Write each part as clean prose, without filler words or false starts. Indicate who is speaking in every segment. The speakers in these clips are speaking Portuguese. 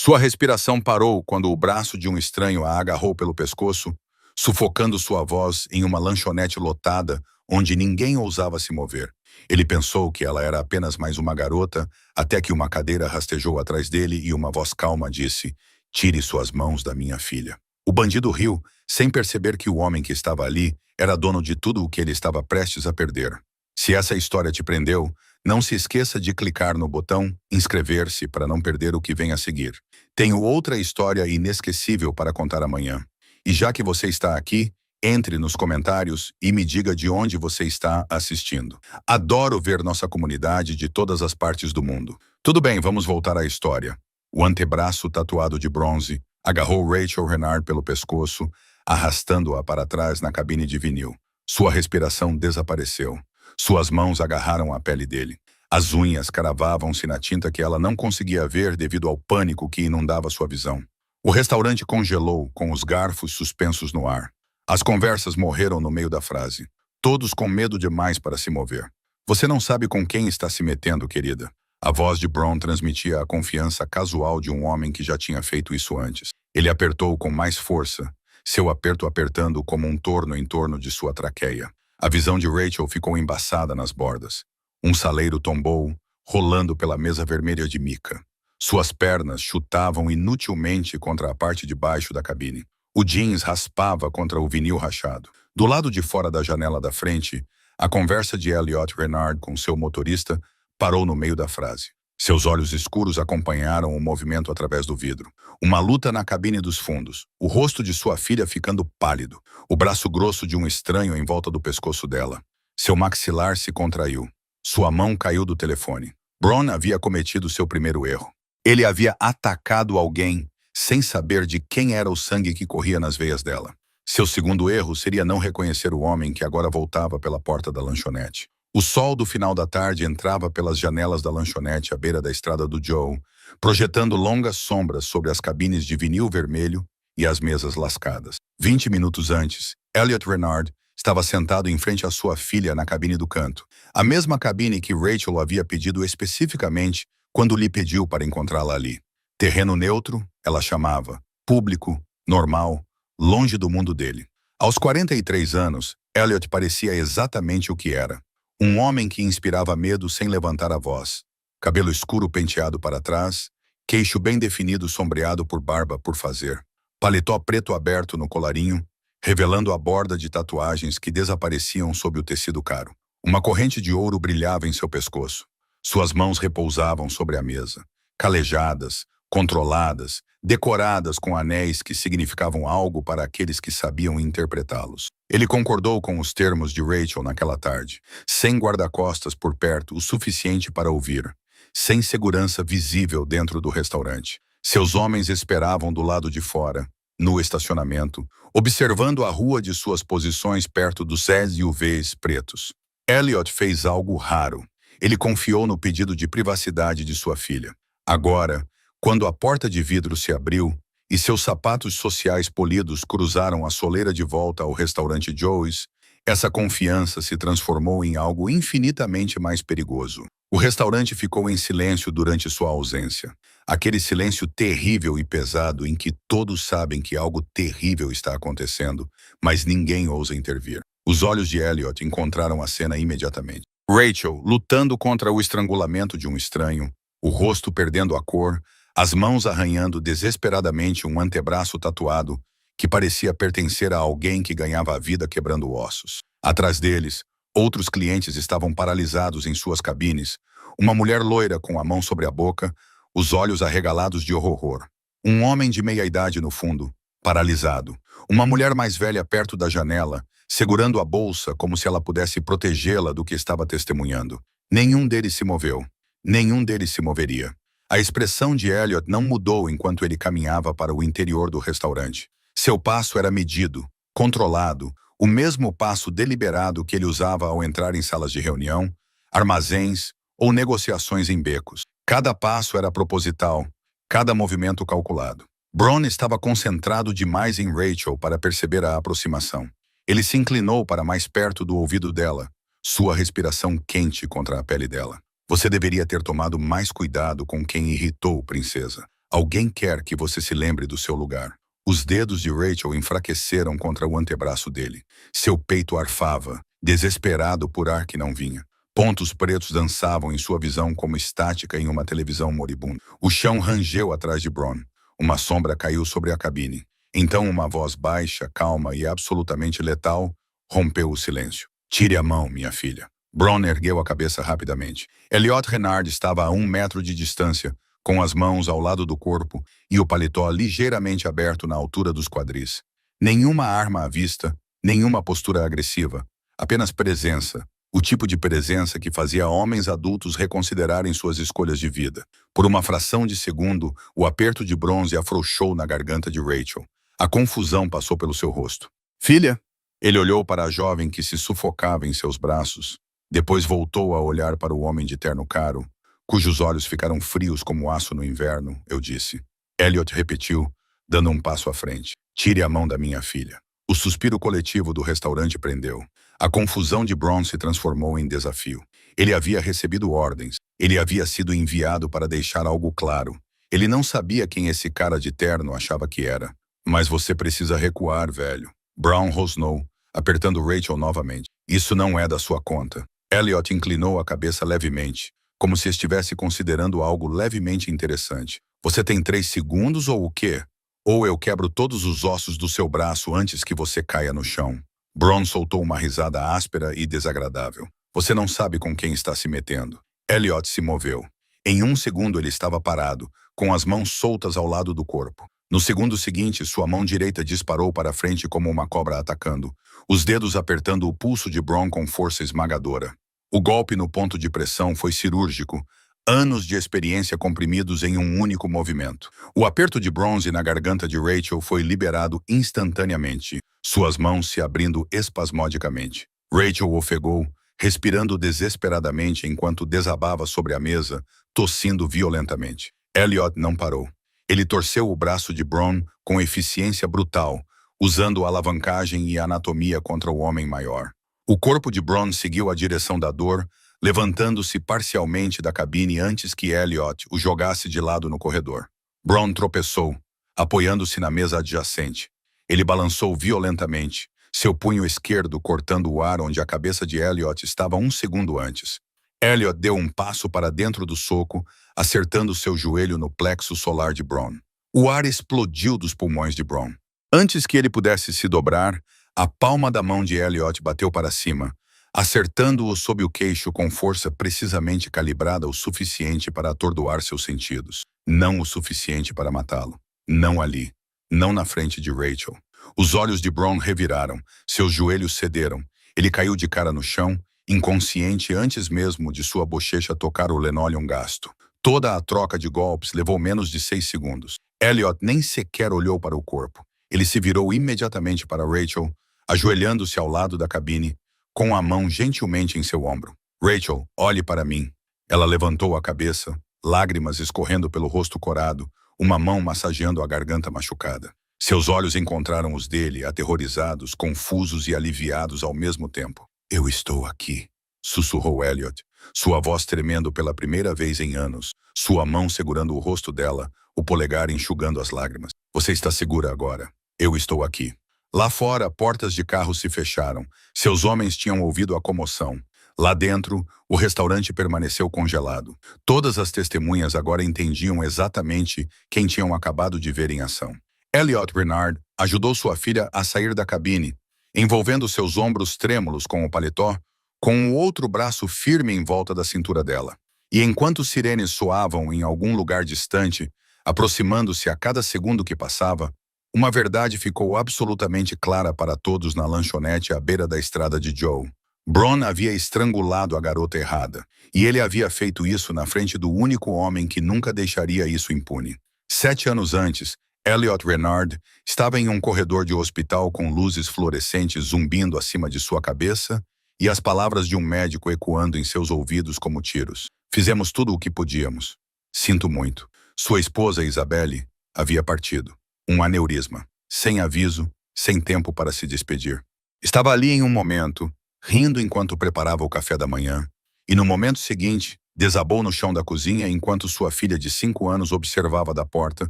Speaker 1: Sua respiração parou quando o braço de um estranho a agarrou pelo pescoço, sufocando sua voz em uma lanchonete lotada onde ninguém ousava se mover. Ele pensou que ela era apenas mais uma garota, até que uma cadeira rastejou atrás dele e uma voz calma disse: "Tire suas mãos da minha filha." O bandido riu, sem perceber que o homem que estava ali era dono de tudo o que ele estava prestes a perder. Se essa história te prendeu, não se esqueça de clicar no botão inscrever-se para não perder o que vem a seguir. Tenho outra história inesquecível para contar amanhã. E já que você está aqui, entre nos comentários e me diga de onde você está assistindo. Adoro ver nossa comunidade de todas as partes do mundo. Tudo bem, vamos voltar à história. O antebraço tatuado de bronze agarrou Rachel Renard pelo pescoço, arrastando-a para trás na cabine de vinil. Sua respiração desapareceu. Suas mãos agarraram a pele dele. As unhas cravavam-se na tinta que ela não conseguia ver devido ao pânico que inundava sua visão. O restaurante congelou, com os garfos suspensos no ar. As conversas morreram no meio da frase. Todos com medo demais para se mover. Você não sabe com quem está se metendo, querida. A voz de Braun transmitia a confiança casual de um homem que já tinha feito isso antes. Ele apertou com mais força, seu aperto apertando como um torno em torno de sua traqueia. A visão de Rachel ficou embaçada nas bordas. Um saleiro tombou, rolando pela mesa vermelha de mica. Suas pernas chutavam inutilmente contra a parte de baixo da cabine. O jeans raspava contra o vinil rachado. Do lado de fora da janela da frente, a conversa de Elliot Renard com seu motorista parou no meio da frase. Seus olhos escuros acompanharam o movimento através do vidro. Uma luta na cabine dos fundos. O rosto de sua filha ficando pálido. O braço grosso de um estranho em volta do pescoço dela. Seu maxilar se contraiu. Sua mão caiu do telefone. Braun havia cometido seu primeiro erro. Ele havia atacado alguém sem saber de quem era o sangue que corria nas veias dela. Seu segundo erro seria não reconhecer o homem que agora voltava pela porta da lanchonete. O sol do final da tarde entrava pelas janelas da lanchonete à beira da estrada do Joe, projetando longas sombras sobre as cabines de vinil vermelho e as mesas lascadas. 20 minutos antes, Elliot Renard estava sentado em frente à sua filha na cabine do canto, a mesma cabine que Rachel havia pedido especificamente quando lhe pediu para encontrá-la ali. Terreno neutro, ela chamava, público, normal, longe do mundo dele. Aos 43 anos, Elliot parecia exatamente o que era. Um homem que inspirava medo sem levantar a voz. Cabelo escuro penteado para trás, queixo bem definido sombreado por barba por fazer. Paletó preto aberto no colarinho, revelando a borda de tatuagens que desapareciam sob o tecido caro. Uma corrente de ouro brilhava em seu pescoço. Suas mãos repousavam sobre a mesa, calejadas, controladas, decoradas com anéis que significavam algo para aqueles que sabiam interpretá-los. Ele concordou com os termos de Rachel naquela tarde, sem guarda-costas por perto o suficiente para ouvir, sem segurança visível dentro do restaurante. Seus homens esperavam do lado de fora, no estacionamento, observando a rua de suas posições perto dos SUVs pretos. Elliot fez algo raro. Ele confiou no pedido de privacidade de sua filha. Agora, quando a porta de vidro se abriu e seus sapatos sociais polidos cruzaram a soleira de volta ao restaurante Joe's, essa confiança se transformou em algo infinitamente mais perigoso. O restaurante ficou em silêncio durante sua ausência. Aquele silêncio terrível e pesado em que todos sabem que algo terrível está acontecendo, mas ninguém ousa intervir. Os olhos de Elliot encontraram a cena imediatamente. Rachel lutando contra o estrangulamento de um estranho, o rosto perdendo a cor, as mãos arranhando desesperadamente um antebraço tatuado que parecia pertencer a alguém que ganhava a vida quebrando ossos. Atrás deles, outros clientes estavam paralisados em suas cabines, uma mulher loira com a mão sobre a boca, os olhos arregalados de horror. Um homem de meia-idade no fundo, paralisado. Uma mulher mais velha perto da janela, segurando a bolsa como se ela pudesse protegê-la do que estava testemunhando. Nenhum deles se moveu. Nenhum deles se moveria. A expressão de Elliot não mudou enquanto ele caminhava para o interior do restaurante. Seu passo era medido, controlado, o mesmo passo deliberado que ele usava ao entrar em salas de reunião, armazéns ou negociações em becos. Cada passo era proposital, cada movimento calculado. Braun estava concentrado demais em Rachel para perceber a aproximação. Ele se inclinou para mais perto do ouvido dela, sua respiração quente contra a pele dela. Você deveria ter tomado mais cuidado com quem irritou, princesa. Alguém quer que você se lembre do seu lugar. Os dedos de Rachel enfraqueceram contra o antebraço dele. Seu peito arfava, desesperado por ar que não vinha. Pontos pretos dançavam em sua visão como estática em uma televisão moribunda. O chão rangeu atrás de Bron. Uma sombra caiu sobre a cabine. Então uma voz baixa, calma e absolutamente letal rompeu o silêncio. Tire a mão, minha filha. Bron ergueu a cabeça rapidamente. Elliot Renard estava a 1 metro de distância, com as mãos ao lado do corpo e o paletó ligeiramente aberto na altura dos quadris. Nenhuma arma à vista, nenhuma postura agressiva, apenas presença, o tipo de presença que fazia homens adultos reconsiderarem suas escolhas de vida. Por uma fração de segundo, o aperto de bronze afrouxou na garganta de Rachel. A confusão passou pelo seu rosto. Filha? Ele olhou para a jovem que se sufocava em seus braços. Depois voltou a olhar para o homem de terno caro, cujos olhos ficaram frios como aço no inverno, eu disse. Elliot repetiu, dando um passo à frente. Tire a mão da minha filha. O suspiro coletivo do restaurante prendeu. A confusão de Bron se transformou em desafio. Ele havia recebido ordens. Ele havia sido enviado para deixar algo claro. Ele não sabia quem esse cara de terno achava que era. Mas você precisa recuar, velho. Brown rosnou, apertando Rachel novamente. Isso não é da sua conta. Elliot inclinou a cabeça levemente, como se estivesse considerando algo levemente interessante. Você tem 3 segundos ou o quê? Ou eu quebro todos os ossos do seu braço antes que você caia no chão. Bron soltou uma risada áspera e desagradável. Você não sabe com quem está se metendo. Elliot se moveu. Em 1 segundo ele estava parado, com as mãos soltas ao lado do corpo. No segundo seguinte, sua mão direita disparou para frente como uma cobra atacando, os dedos apertando o pulso de Bron com força esmagadora. O golpe no ponto de pressão foi cirúrgico, anos de experiência comprimidos em um único movimento. O aperto de bronze na garganta de Rachel foi liberado instantaneamente, suas mãos se abrindo espasmodicamente. Rachel ofegou, respirando desesperadamente enquanto desabava sobre a mesa, tossindo violentamente. Elliot não parou. Ele torceu o braço de Bron com eficiência brutal, usando alavancagem e anatomia contra o homem maior. O corpo de Bron seguiu a direção da dor, levantando-se parcialmente da cabine antes que Elliot o jogasse de lado no corredor. Bron tropeçou, apoiando-se na mesa adjacente. Ele balançou violentamente, seu punho esquerdo cortando o ar onde a cabeça de Elliot estava 1 segundo antes. Elliot deu um passo para dentro do soco, acertando seu joelho no plexo solar de Bron. O ar explodiu dos pulmões de Bron. Antes que ele pudesse se dobrar, a palma da mão de Elliot bateu para cima, acertando-o sob o queixo com força precisamente calibrada o suficiente para atordoar seus sentidos. Não o suficiente para matá-lo. Não ali. Não na frente de Rachel. Os olhos de Bron reviraram, seus joelhos cederam. Ele caiu de cara no chão, inconsciente antes mesmo de sua bochecha tocar o linóleo gasto. Toda a troca de golpes levou menos de 6 segundos. Elliot nem sequer olhou para o corpo. Ele se virou imediatamente para Rachel, ajoelhando-se ao lado da cabine, com a mão gentilmente em seu ombro. Rachel, olhe para mim. Ela levantou a cabeça, lágrimas escorrendo pelo rosto corado, uma mão massageando a garganta machucada. Seus olhos encontraram os dele, aterrorizados, confusos e aliviados ao mesmo tempo. Eu estou aqui, sussurrou Elliot, sua voz tremendo pela primeira vez em anos, sua mão segurando o rosto dela, o polegar enxugando as lágrimas. Você está segura agora. Eu estou aqui. Lá fora, portas de carros se fecharam. Seus homens tinham ouvido a comoção. Lá dentro, o restaurante permaneceu congelado. Todas as testemunhas agora entendiam exatamente quem tinham acabado de ver em ação. Elliot Renard ajudou sua filha a sair da cabine, envolvendo seus ombros trêmulos com o paletó, com o outro braço firme em volta da cintura dela. E enquanto sirenes soavam em algum lugar distante, aproximando-se a cada segundo que passava, uma verdade ficou absolutamente clara para todos na lanchonete à beira da estrada de Joe. Bron havia estrangulado a garota errada, e ele havia feito isso na frente do único homem que nunca deixaria isso impune. 7 anos antes, Elliot Renard estava em um corredor de hospital com luzes fluorescentes zumbindo acima de sua cabeça e as palavras de um médico ecoando em seus ouvidos como tiros. Fizemos tudo o que podíamos. Sinto muito. Sua esposa, Isabelle, havia partido. Um aneurisma. Sem aviso, sem tempo para se despedir. Estava ali em um momento, rindo enquanto preparava o café da manhã, E no momento seguinte, desabou no chão da cozinha enquanto sua filha de 5 anos observava da porta,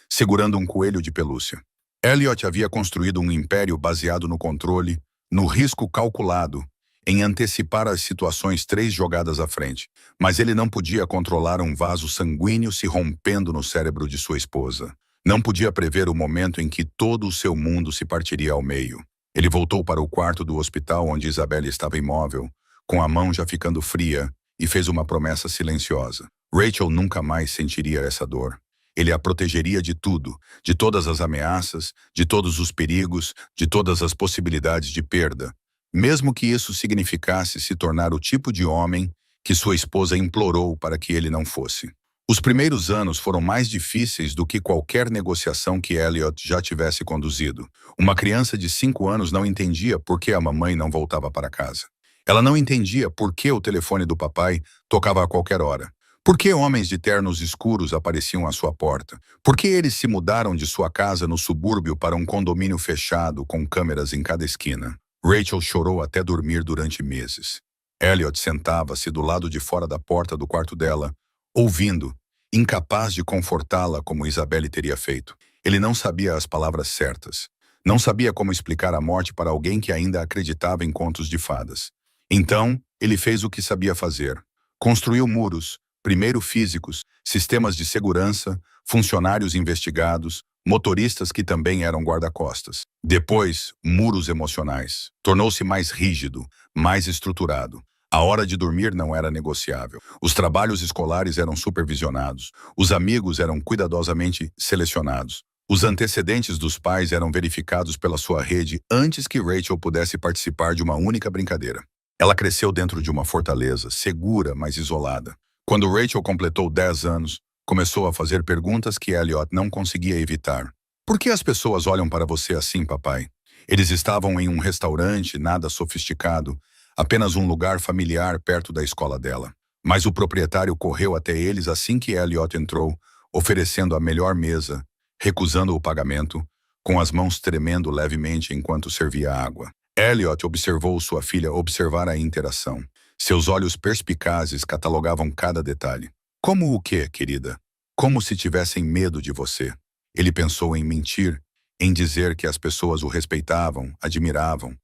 Speaker 1: segurando um coelho de pelúcia. Elliot havia construído um império baseado no controle, no risco calculado, em antecipar as situações 3 jogadas à frente. Mas ele não podia controlar um vaso sanguíneo se rompendo no cérebro de sua esposa. Não podia prever o momento em que todo o seu mundo se partiria ao meio. Ele voltou para o quarto do hospital onde Isabelle estava imóvel, com a mão já ficando fria, e fez uma promessa silenciosa. Rachel nunca mais sentiria essa dor. Ele a protegeria de tudo, de todas as ameaças, de todos os perigos, de todas as possibilidades de perda, mesmo que isso significasse se tornar o tipo de homem que sua esposa implorou para que ele não fosse. Os primeiros anos foram mais difíceis do que qualquer negociação que Elliot já tivesse conduzido. Uma criança de 5 anos não entendia por que a mamãe não voltava para casa. Ela não entendia por que o telefone do papai tocava a qualquer hora. Por que homens de ternos escuros apareciam à sua porta? Por que eles se mudaram de sua casa no subúrbio para um condomínio fechado com câmeras em cada esquina? Rachel chorou até dormir durante meses. Elliot sentava-se do lado de fora da porta do quarto dela, ouvindo, incapaz de confortá-la como Isabelle teria feito. Ele não sabia as palavras certas. Não sabia como explicar a morte para alguém que ainda acreditava em contos de fadas. Então, ele fez o que sabia fazer. Construiu muros, primeiro físicos, sistemas de segurança, funcionários investigados, motoristas que também eram guarda-costas. Depois, muros emocionais. Tornou-se mais rígido, mais estruturado. A hora de dormir não era negociável. Os trabalhos escolares eram supervisionados. Os amigos eram cuidadosamente selecionados. Os antecedentes dos pais eram verificados pela sua rede antes que Rachel pudesse participar de uma única brincadeira. Ela cresceu dentro de uma fortaleza, segura, mas isolada. Quando Rachel completou 10 anos, começou a fazer perguntas que Elliot não conseguia evitar. Por que as pessoas olham para você assim, papai? Eles estavam em um restaurante nada sofisticado, apenas um lugar familiar perto da escola dela. Mas o proprietário correu até eles assim que Elliot entrou, oferecendo a melhor mesa, recusando o pagamento, com as mãos tremendo levemente enquanto servia água. Elliot observou sua filha observar a interação. Seus olhos perspicazes catalogavam cada detalhe. Como o quê, querida? Como se tivessem medo de você. Ele pensou em mentir, em dizer que as pessoas o respeitavam, admiravam.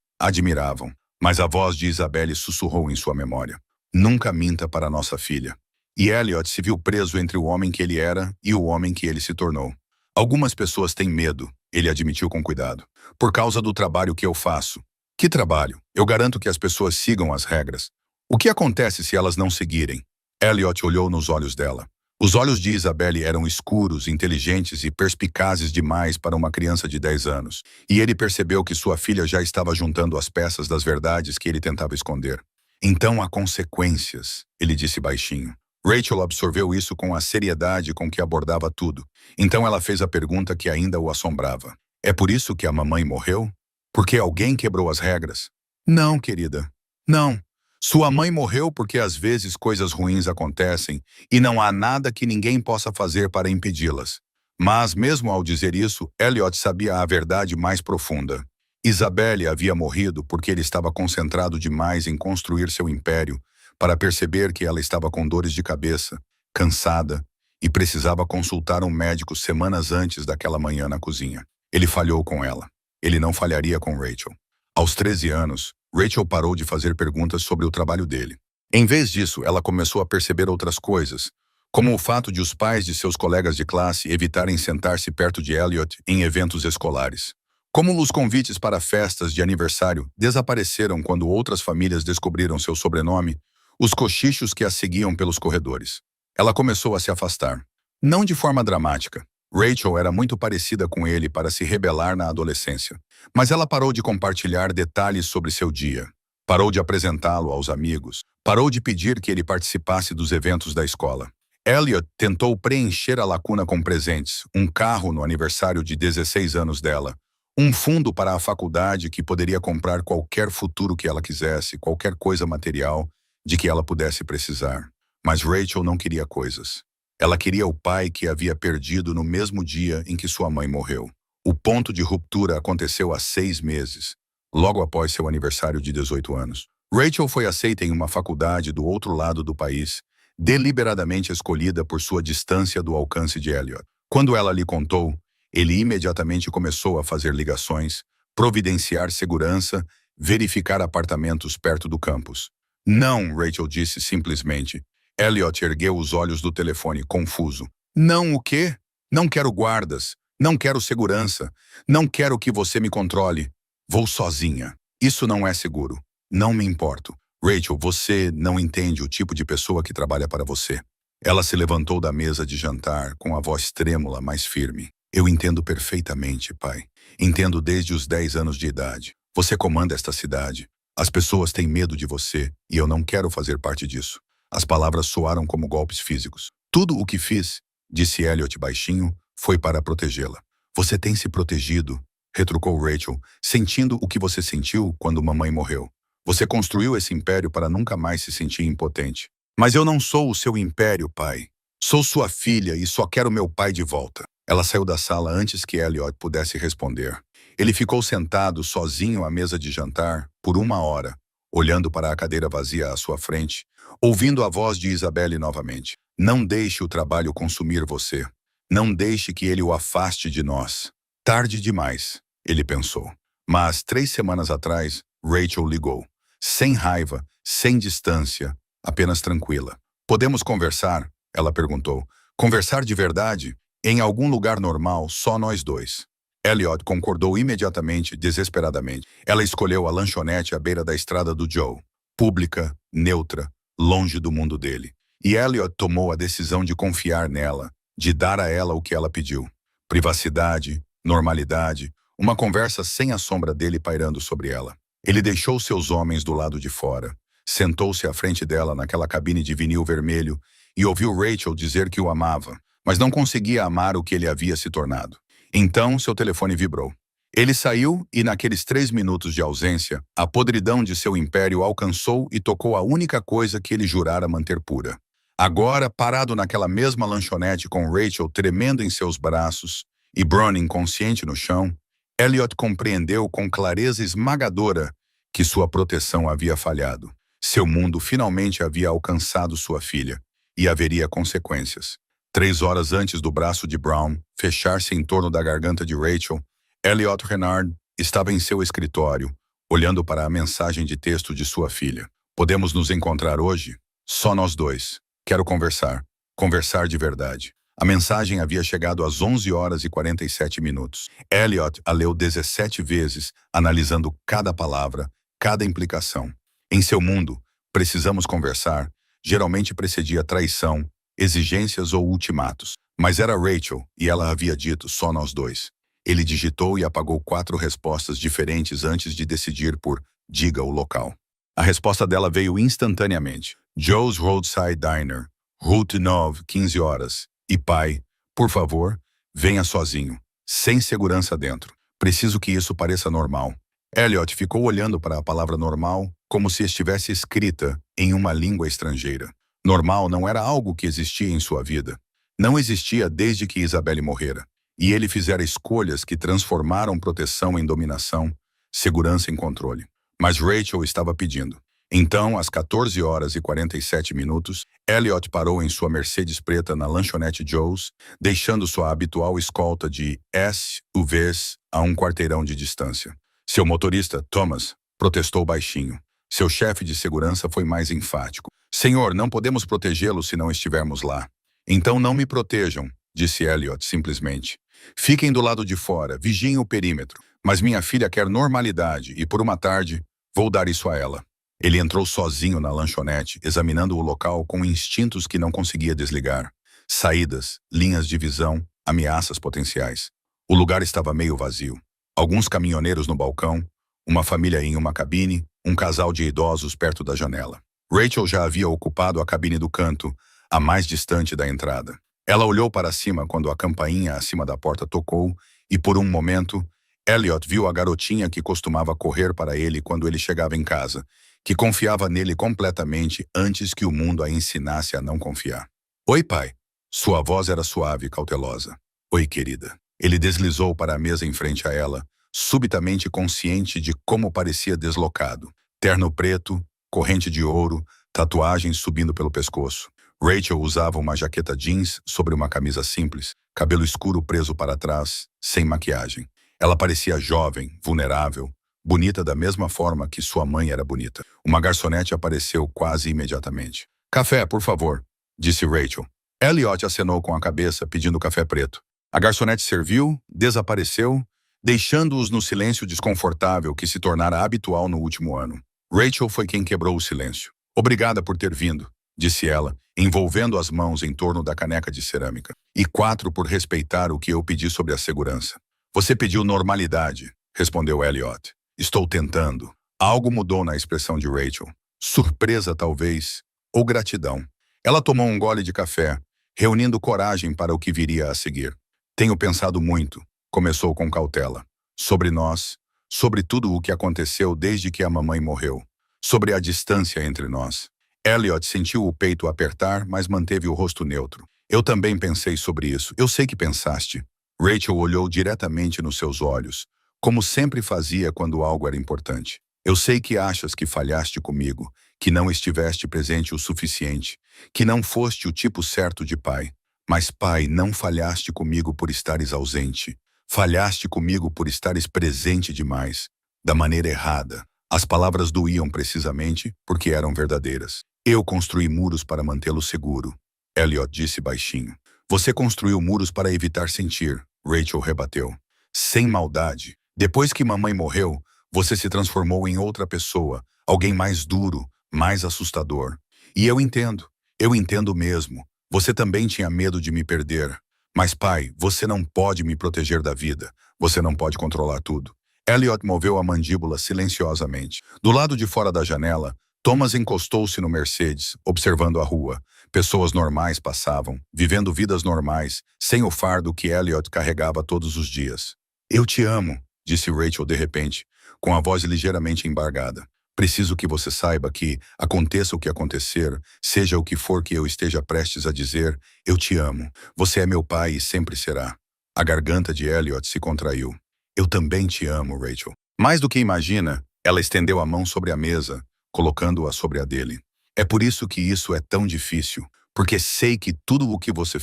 Speaker 1: Mas a voz de Isabelle sussurrou em sua memória. Nunca minta para nossa filha. E Elliot se viu preso entre o homem que ele era e o homem que ele se tornou. Algumas pessoas têm medo, ele admitiu com cuidado. Por causa do trabalho que eu faço. Que trabalho? Eu garanto que as pessoas sigam as regras. O que acontece se elas não seguirem? Elliot olhou nos olhos dela. Os olhos de Isabelle eram escuros, inteligentes e perspicazes demais para uma criança de 10 anos. E ele percebeu que sua filha já estava juntando as peças das verdades que ele tentava esconder. Então há consequências, ele disse baixinho. Rachel absorveu isso com a seriedade com que abordava tudo. Então ela fez a pergunta que ainda o assombrava. É por isso que a mamãe morreu? Porque alguém quebrou as regras? Não, querida. Não. Sua mãe morreu porque às vezes coisas ruins acontecem e não há nada que ninguém possa fazer para impedi-las. Mas, mesmo ao dizer isso, Elliot sabia a verdade mais profunda. Isabelle havia morrido porque ele estava concentrado demais em construir seu império para perceber que ela estava com dores de cabeça, cansada, e precisava consultar um médico semanas antes daquela manhã na cozinha. Ele falhou com ela. Ele não falharia com Rachel. Aos 13 anos, Rachel parou de fazer perguntas sobre o trabalho dele. Em vez disso, ela começou a perceber outras coisas, como o fato de os pais de seus colegas de classe evitarem sentar-se perto de Elliot em eventos escolares. Como os convites para festas de aniversário desapareceram quando outras famílias descobriram seu sobrenome, os cochichos que a seguiam pelos corredores. Ela começou a se afastar. Não de forma dramática. Rachel era muito parecida com ele para se rebelar na adolescência. Mas ela parou de compartilhar detalhes sobre seu dia. Parou de apresentá-lo aos amigos. Parou de pedir que ele participasse dos eventos da escola. Elliot tentou preencher a lacuna com presentes, um carro no aniversário de 16 anos dela, um fundo para a faculdade que poderia comprar qualquer futuro que ela quisesse, qualquer coisa material de que ela pudesse precisar. Mas Rachel não queria coisas. Ela queria o pai que havia perdido no mesmo dia em que sua mãe morreu. O ponto de ruptura aconteceu há 6 meses, logo após seu aniversário de 18 anos. Rachel foi aceita em uma faculdade do outro lado do país, deliberadamente escolhida por sua distância do alcance de Elliot. Quando ela lhe contou, ele imediatamente começou a fazer ligações, providenciar segurança, verificar apartamentos perto do campus. Não, Rachel disse simplesmente. Elliot ergueu os olhos do telefone, confuso. Não o quê? Não quero guardas. Não quero segurança. Não quero que você me controle. Vou sozinha. Isso não é seguro. Não me importo. Rachel, você não entende o tipo de pessoa que trabalha para você. Ela se levantou da mesa de jantar com a voz trêmula, mas firme. Eu entendo perfeitamente, pai. Entendo desde os 10 anos de idade. Você comanda esta cidade. As pessoas têm medo de você e eu não quero fazer parte disso. As palavras soaram como golpes físicos. Tudo o que fiz, disse Elliot baixinho, foi para protegê-la. Você tem se protegido, retrucou Rachel, sentindo o que você sentiu quando mamãe morreu. Você construiu esse império para nunca mais se sentir impotente. Mas eu não sou o seu império, pai. Sou sua filha e só quero meu pai de volta. Ela saiu da sala antes que Elliot pudesse responder. Ele ficou sentado sozinho à mesa de jantar por 1 hora, olhando para a cadeira vazia à sua frente, ouvindo a voz de Isabelle novamente. Não deixe o trabalho consumir você. Não deixe que ele o afaste de nós. Tarde demais, ele pensou. Mas 3 semanas atrás, Rachel ligou. Sem raiva, sem distância, apenas tranquila. Podemos conversar? Ela perguntou. Conversar de verdade? Em algum lugar normal, só nós dois. Elliot concordou imediatamente, desesperadamente. Ela escolheu a lanchonete à beira da estrada do Joe. Pública, neutra, longe do mundo dele. E Elliot tomou a decisão de confiar nela, de dar a ela o que ela pediu. Privacidade, normalidade, uma conversa sem a sombra dele pairando sobre ela. Ele deixou seus homens do lado de fora, sentou-se à frente dela naquela cabine de vinil vermelho e ouviu Rachel dizer que o amava, mas não conseguia amar o que ele havia se tornado. Então seu telefone vibrou. Ele saiu e naqueles 3 minutos de ausência, a podridão de seu império alcançou e tocou a única coisa que ele jurara manter pura. Agora, parado naquela mesma lanchonete com Rachel tremendo em seus braços e Bron inconsciente no chão, Elliot compreendeu com clareza esmagadora que sua proteção havia falhado. Seu mundo finalmente havia alcançado sua filha, e haveria consequências. 3 horas antes do braço de Brown fechar-se em torno da garganta de Rachel, Elliot Renard estava em seu escritório, olhando para a mensagem de texto de sua filha. Podemos nos encontrar hoje? Só nós dois. Quero conversar. Conversar de verdade. A mensagem havia chegado às 11 horas e 47 minutos. Elliot a leu 17 vezes, analisando cada palavra, cada implicação. Em seu mundo, precisamos conversar, geralmente precedia traição, exigências ou ultimatos. Mas era Rachel, e ela havia dito só nós dois. Ele digitou e apagou 4 respostas diferentes antes de decidir por diga o local. A resposta dela veio instantaneamente. Joe's Roadside Diner, Route 9, 15 horas. E pai, por favor, venha sozinho, sem segurança dentro. Preciso que isso pareça normal. Elliot ficou olhando para a palavra normal como se estivesse escrita em uma língua estrangeira. Normal não era algo que existia em sua vida. Não existia desde que Isabelle morrera. E ele fizera escolhas que transformaram proteção em dominação, segurança em controle. Mas Rachel estava pedindo. Então, às 14 horas e 47 minutos, Elliot parou em sua Mercedes preta na lanchonete Joe's, deixando sua habitual escolta de SUVs a 1 quarteirão de distância. Seu motorista, Thomas, protestou baixinho. Seu chefe de segurança foi mais enfático. Senhor, não podemos protegê-lo se não estivermos lá. Então não me protejam, disse Elliot simplesmente. Fiquem do lado de fora, vigiem o perímetro. Mas minha filha quer normalidade e por uma tarde vou dar isso a ela. Ele entrou sozinho na lanchonete, examinando o local com instintos que não conseguia desligar. Saídas, linhas de visão, ameaças potenciais. O lugar estava meio vazio. Alguns caminhoneiros no balcão, uma família em uma cabine, um casal de idosos perto da janela. Rachel já havia ocupado a cabine do canto, a mais distante da entrada. Ela olhou para cima quando a campainha acima da porta tocou e, por um momento, Elliot viu a garotinha que costumava correr para ele quando ele chegava em casa, que confiava nele completamente antes que o mundo a ensinasse a não confiar. Oi, pai. Sua voz era suave e cautelosa. Oi, querida. Ele deslizou para a mesa em frente a ela, subitamente consciente de como parecia deslocado. Terno preto, corrente de ouro, tatuagens subindo pelo pescoço. Rachel usava uma jaqueta jeans sobre uma camisa simples, cabelo escuro preso para trás, sem maquiagem. Ela parecia jovem, vulnerável, bonita da mesma forma que sua mãe era bonita. Uma garçonete apareceu quase imediatamente. "Café, por favor", disse Rachel. Elliot acenou com a cabeça, pedindo café preto. A garçonete serviu, desapareceu, deixando-os no silêncio desconfortável que se tornara habitual no último ano. Rachel foi quem quebrou o silêncio. "Obrigada por ter vindo", disse ela, envolvendo as mãos em torno da caneca de cerâmica. "E 4 por respeitar o que eu pedi sobre a segurança." "Você pediu normalidade", respondeu Elliot. "Estou tentando." Algo mudou na expressão de Rachel. Surpresa, talvez, ou gratidão. Ela tomou um gole de café, reunindo coragem para o que viria a seguir. "Tenho pensado muito", começou com cautela. "Sobre nós, sobre tudo o que aconteceu desde que a mamãe morreu. Sobre a distância entre nós." Elliot sentiu o peito apertar, mas manteve o rosto neutro. "Eu também pensei sobre isso. Eu sei que pensaste." Rachel olhou diretamente nos seus olhos, como sempre fazia quando algo era importante. "Eu sei que achas que falhaste comigo, que não estiveste presente o suficiente, que não foste o tipo certo de pai. Mas, pai, não falhaste comigo por estares ausente. Falhaste comigo por estares presente demais, da maneira errada." As palavras doíam precisamente porque eram verdadeiras. "Eu construí muros para mantê-lo seguro", Elliot disse baixinho. "Você construiu muros para evitar sentir", Rachel rebateu. "Sem maldade. Depois que mamãe morreu, você se transformou em outra pessoa, alguém mais duro, mais assustador. E eu entendo mesmo. Você também tinha medo de me perder. Mas, pai, você não pode me proteger da vida. Você não pode controlar tudo." Elliot moveu a mandíbula silenciosamente. Do lado de fora da janela, Thomas encostou-se no Mercedes, observando a rua. Pessoas normais passavam, vivendo vidas normais, sem o fardo que Elliot carregava todos os dias. "Eu te amo", disse Rachel de repente, com a voz ligeiramente embargada. "Preciso que você saiba que, aconteça o que acontecer, seja o que for que eu esteja prestes a dizer, eu te amo. Você é meu pai e sempre será." A garganta de Elliot se contraiu. "Eu também te amo, Rachel." Mais do que imagina, ela estendeu a mão sobre a mesa, colocando-a sobre a dele. "É por isso que isso é tão difícil, porque sei que tudo o que você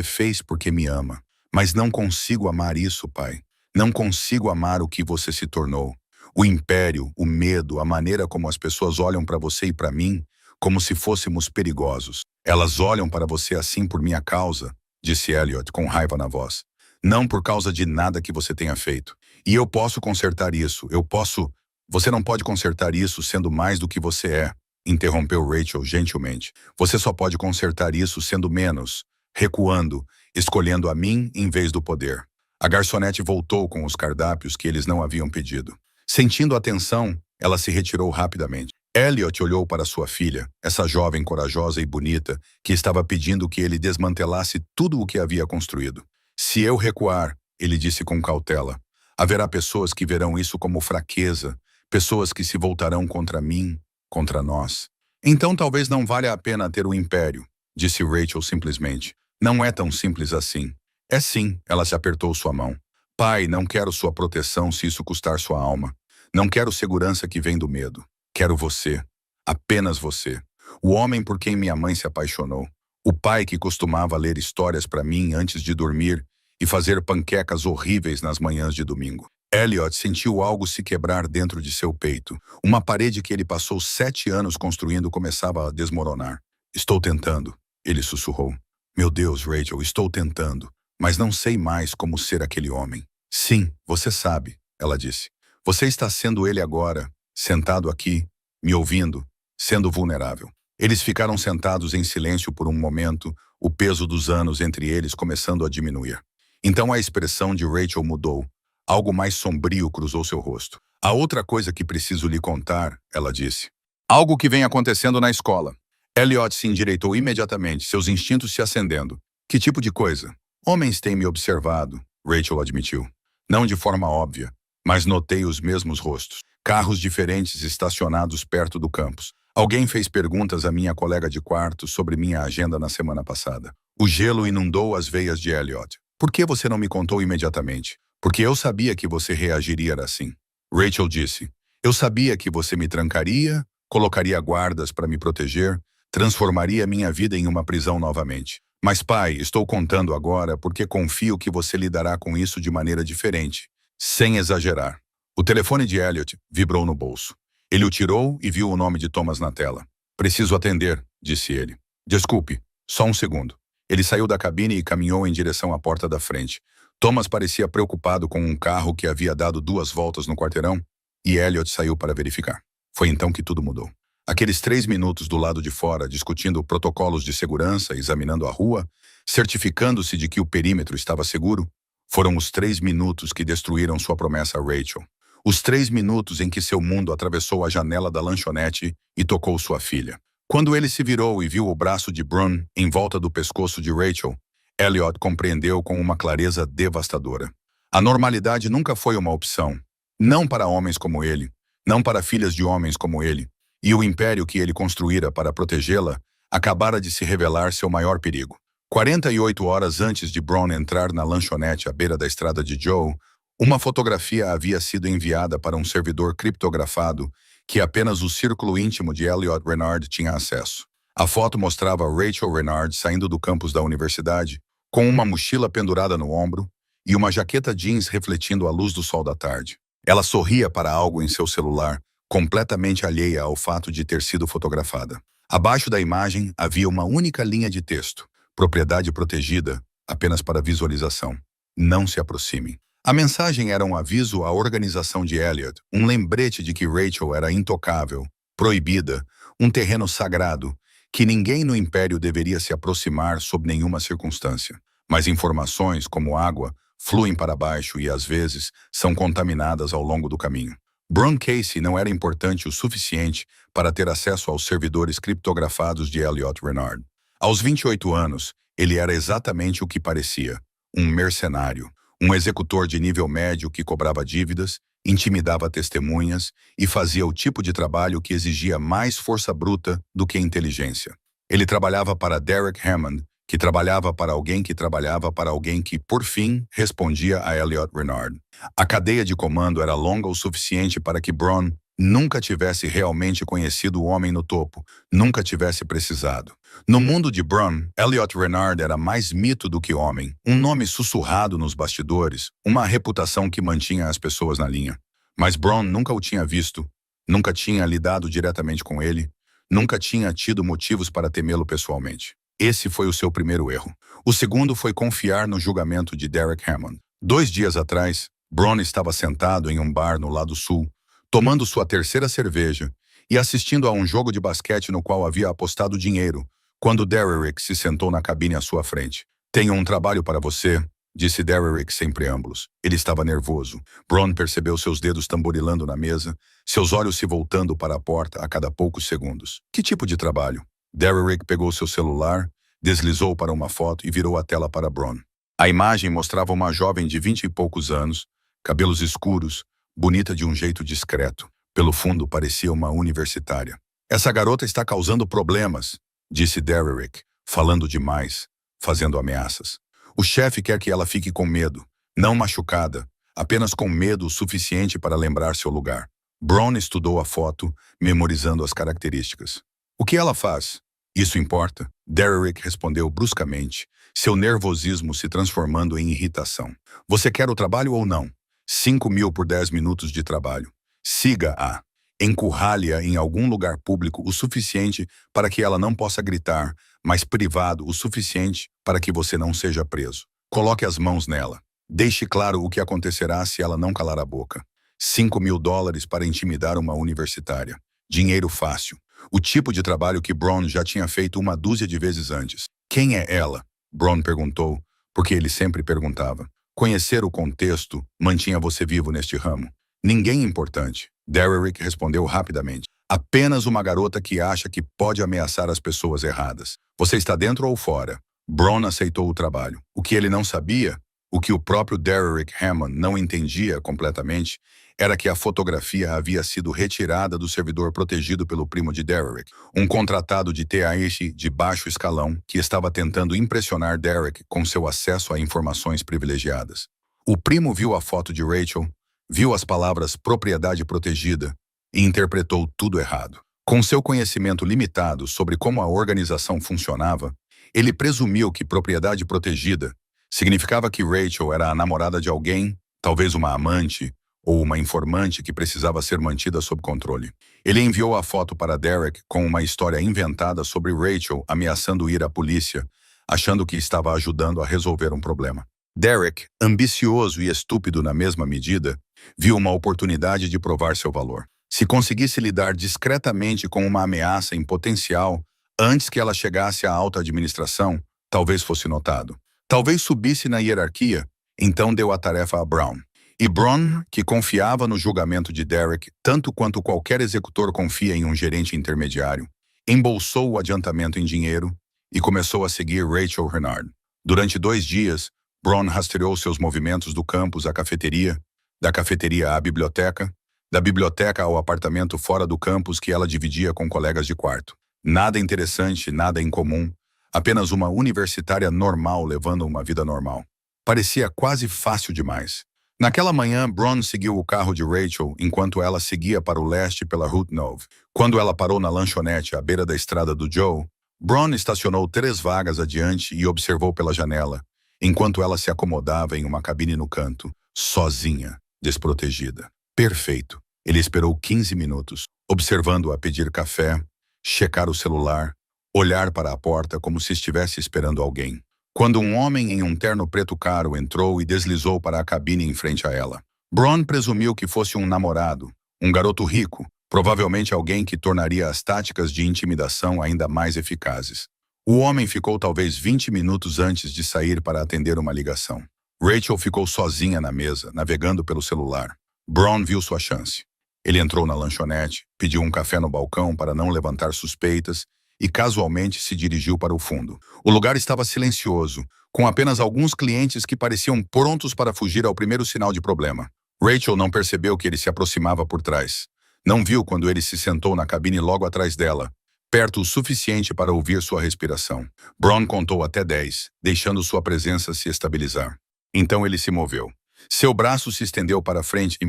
Speaker 1: fez porque me ama. Mas não consigo amar isso, pai. Não consigo amar o que você se tornou. O império, o medo, a maneira como as pessoas olham para você e para mim, como se fôssemos perigosos. Elas olham para você assim por minha causa", disse Elliot com raiva na voz. "Não por causa de nada que você tenha feito. E eu posso consertar isso, eu posso..." "Você não pode consertar isso sendo mais do que você é", interrompeu Rachel gentilmente. "Você só pode consertar isso sendo menos, recuando, escolhendo a mim em vez do poder." A garçonete voltou com os cardápios que eles não haviam pedido. Sentindo a tensão, ela se retirou rapidamente. Elliot olhou para sua filha, essa jovem corajosa e bonita, que estava pedindo que ele desmantelasse tudo o que havia construído. "Se eu recuar", ele disse com cautela, "haverá pessoas que verão isso como fraqueza, pessoas que se voltarão contra mim, contra nós." "Então talvez não valha a pena ter um império", disse Rachel simplesmente. "Não é tão simples assim." "É sim", ela se apertou sua mão. "Pai, não quero sua proteção se isso custar sua alma. Não quero segurança que vem do medo. Quero você. Apenas você. O homem por quem minha mãe se apaixonou. O pai que costumava ler histórias para mim antes de dormir e fazer panquecas horríveis nas manhãs de domingo." Elliot sentiu algo se quebrar dentro de seu peito. Uma parede que ele passou 7 anos construindo começava a desmoronar. "Estou tentando", ele sussurrou. "Meu Deus, Rachel, estou tentando. Mas não sei mais como ser aquele homem." "Sim, você sabe", ela disse. "Você está sendo ele agora, sentado aqui, me ouvindo, sendo vulnerável." Eles ficaram sentados em silêncio por um momento, o peso dos anos entre eles começando a diminuir. Então a expressão de Rachel mudou. Algo mais sombrio cruzou seu rosto. "Há outra coisa que preciso lhe contar", ela disse. "Algo que vem acontecendo na escola." Elliot se endireitou imediatamente, seus instintos se acendendo. "Que tipo de coisa?" "Homens têm me observado", Rachel admitiu. "Não de forma óbvia, mas notei os mesmos rostos. Carros diferentes estacionados perto do campus. Alguém fez perguntas à minha colega de quarto sobre minha agenda na semana passada." O gelo inundou as veias de Elliot. "Por que você não me contou imediatamente?" "Porque eu sabia que você reagiria assim." Rachel disse. "Eu sabia que você me trancaria colocaria guardas para me proteger, transformaria minha vida em uma prisão novamente. Mas, pai, estou contando agora porque confio que você lidará com isso de maneira diferente, sem exagerar. O telefone de Elliot vibrou no bolso. Ele o tirou e viu o nome de Thomas na tela. Preciso atender, disse ele. Desculpe, só um segundo. Ele saiu da cabine e caminhou em direção à porta da frente. Thomas parecia preocupado com um carro que havia dado 2 voltas no quarteirão e Elliot saiu para verificar. Foi então que tudo mudou. Aqueles 3 minutos do lado de fora, discutindo protocolos de segurança, examinando a rua, certificando-se de que o perímetro estava seguro, foram os 3 minutos que destruíram sua promessa a Rachel. Os 3 minutos em que seu mundo atravessou a janela da lanchonete e tocou sua filha. Quando ele se virou e viu o braço de Brun em volta do pescoço de Rachel, Elliot compreendeu com uma clareza devastadora. A normalidade nunca foi uma opção. Não para homens como ele, não para filhas de homens como ele, e o império que ele construíra para protegê-la acabara de se revelar seu maior perigo. 48 horas antes de Brun entrar na lanchonete à beira da estrada de Joe, uma fotografia havia sido enviada para um servidor criptografado que apenas o círculo íntimo de Elliot Renard tinha acesso. A foto mostrava Rachel Renard saindo do campus da universidade, com uma mochila pendurada no ombro e uma jaqueta jeans refletindo a luz do sol da tarde. Ela sorria para algo em seu celular, completamente alheia ao fato de ter sido fotografada. Abaixo da imagem havia uma única linha de texto: propriedade protegida, apenas para visualização. Não se aproxime. A mensagem era um aviso à organização de Elliot, um lembrete de que Rachel era intocável, proibida, um terreno sagrado, que ninguém no Império deveria se aproximar sob nenhuma circunstância. Mas informações, como água, fluem para baixo e, às vezes, são contaminadas ao longo do caminho. Brun Casey não era importante o suficiente para ter acesso aos servidores criptografados de Elliot Renard. Aos 28 anos, ele era exatamente o que parecia: um mercenário, um executor de nível médio que cobrava dívidas, intimidava testemunhas e fazia o tipo de trabalho que exigia mais força bruta do que inteligência. Ele trabalhava para Derek Hammond, que trabalhava para alguém que trabalhava para alguém que, por fim, respondia a Elliot Renard. A cadeia de comando era longa o suficiente para que Brun nunca tivesse realmente conhecido o homem no topo, nunca tivesse precisado. No mundo de Brun, Elliot Renard era mais mito do que homem, um nome sussurrado nos bastidores, uma reputação que mantinha as pessoas na linha. Mas Brun nunca o tinha visto, nunca tinha lidado diretamente com ele, nunca tinha tido motivos para temê-lo pessoalmente. Esse foi o seu primeiro erro. O segundo foi confiar no julgamento de Derek Hammond. 2 dias atrás, Brun estava sentado em um bar no lado sul, tomando sua 3ª cerveja e assistindo a um jogo de basquete no qual havia apostado dinheiro, quando Derek se sentou na cabine à sua frente. "Tenho um trabalho para você", disse Derek sem preâmbulos. Ele estava nervoso. Brun percebeu seus dedos tamborilando na mesa, seus olhos se voltando para a porta a cada poucos segundos. "Que tipo de trabalho?" Derek pegou seu celular, deslizou para uma foto e virou a tela para Brun. A imagem mostrava uma jovem de 20 e poucos anos, cabelos escuros, bonita de um jeito discreto. Pelo fundo, parecia uma universitária. "Essa garota está causando problemas", disse Derek, falando demais, fazendo ameaças. "O chefe quer que ela fique com medo, não machucada, apenas com medo o suficiente para lembrar seu lugar." Brun estudou a foto, memorizando as características. "O que ela faz? Isso importa?" Derek respondeu bruscamente, seu nervosismo se transformando em irritação. "Você quer o trabalho ou não? 5.000 por 10 minutos de trabalho. Siga-a. Encurrale-a em algum lugar público o suficiente para que ela não possa gritar, mas privado o suficiente para que você não seja preso. Coloque as mãos nela. Deixe claro o que acontecerá se ela não calar a boca. $5.000 para intimidar uma universitária. Dinheiro fácil. O tipo de trabalho que Brun já tinha feito 1 dúzia de vezes antes. "Quem é ela?" Brun perguntou, porque ele sempre perguntava. Conhecer o contexto mantinha você vivo neste ramo. "Ninguém importante", Derek respondeu rapidamente. "Apenas uma garota que acha que pode ameaçar as pessoas erradas. Você está dentro ou fora?" Brun aceitou o trabalho. O que ele não sabia, o que o próprio Derek Hammond não entendia completamente, era que a fotografia havia sido retirada do servidor protegido pelo primo de Derek, um contratado de TAS de baixo escalão que estava tentando impressionar Derek com seu acesso a informações privilegiadas. O primo viu a foto de Rachel, viu as palavras propriedade protegida e interpretou tudo errado. Com seu conhecimento limitado sobre como a organização funcionava, ele presumiu que propriedade protegida significava que Rachel era a namorada de alguém, talvez uma amante ou uma informante que precisava ser mantida sob controle. Ele enviou a foto para Derek com uma história inventada sobre Rachel ameaçando ir à polícia, achando que estava ajudando a resolver um problema. Derek, ambicioso e estúpido na mesma medida, viu uma oportunidade de provar seu valor. Se conseguisse lidar discretamente com uma ameaça em potencial antes que ela chegasse à alta administração, talvez fosse notado. Talvez subisse na hierarquia, então deu a tarefa a Brown. E Brown, que confiava no julgamento de Derek tanto quanto qualquer executor confia em um gerente intermediário, embolsou o adiantamento em dinheiro e começou a seguir Rachel Renard. Durante 2 dias, Brown rastreou seus movimentos do campus à cafeteria, da cafeteria à biblioteca, da biblioteca ao apartamento fora do campus que ela dividia com colegas de quarto. Nada interessante, nada incomum, apenas uma universitária normal levando uma vida normal. Parecia quase fácil demais. Naquela manhã, Brown seguiu o carro de Rachel enquanto ela seguia para o leste pela Route 9. Quando ela parou na lanchonete à beira da estrada do Joe, Brown estacionou 3 vagas adiante e observou pela janela, enquanto ela se acomodava em uma cabine no canto, sozinha, desprotegida. Perfeito. Ele esperou 15 minutos, observando-a pedir café, checar o celular, olhar para a porta como se estivesse esperando alguém. Quando um homem em um terno preto caro entrou e deslizou para a cabine em frente a ela. Brown presumiu que fosse um namorado, um garoto rico, provavelmente alguém que tornaria as táticas de intimidação ainda mais eficazes. O homem ficou talvez 20 minutos antes de sair para atender uma ligação. Rachel ficou sozinha na mesa, navegando pelo celular. Brown viu sua chance. Ele entrou na lanchonete, pediu um café no balcão para não levantar suspeitas e casualmente se dirigiu para o fundo. O lugar estava silencioso, com apenas alguns clientes que pareciam prontos para fugir ao primeiro sinal de problema. Rachel não percebeu que ele se aproximava por trás. Não viu quando ele se sentou na cabine logo atrás dela, perto o suficiente para ouvir sua respiração. Brown contou até 10, deixando sua presença se estabilizar. Então ele se moveu. Seu braço se estendeu para frente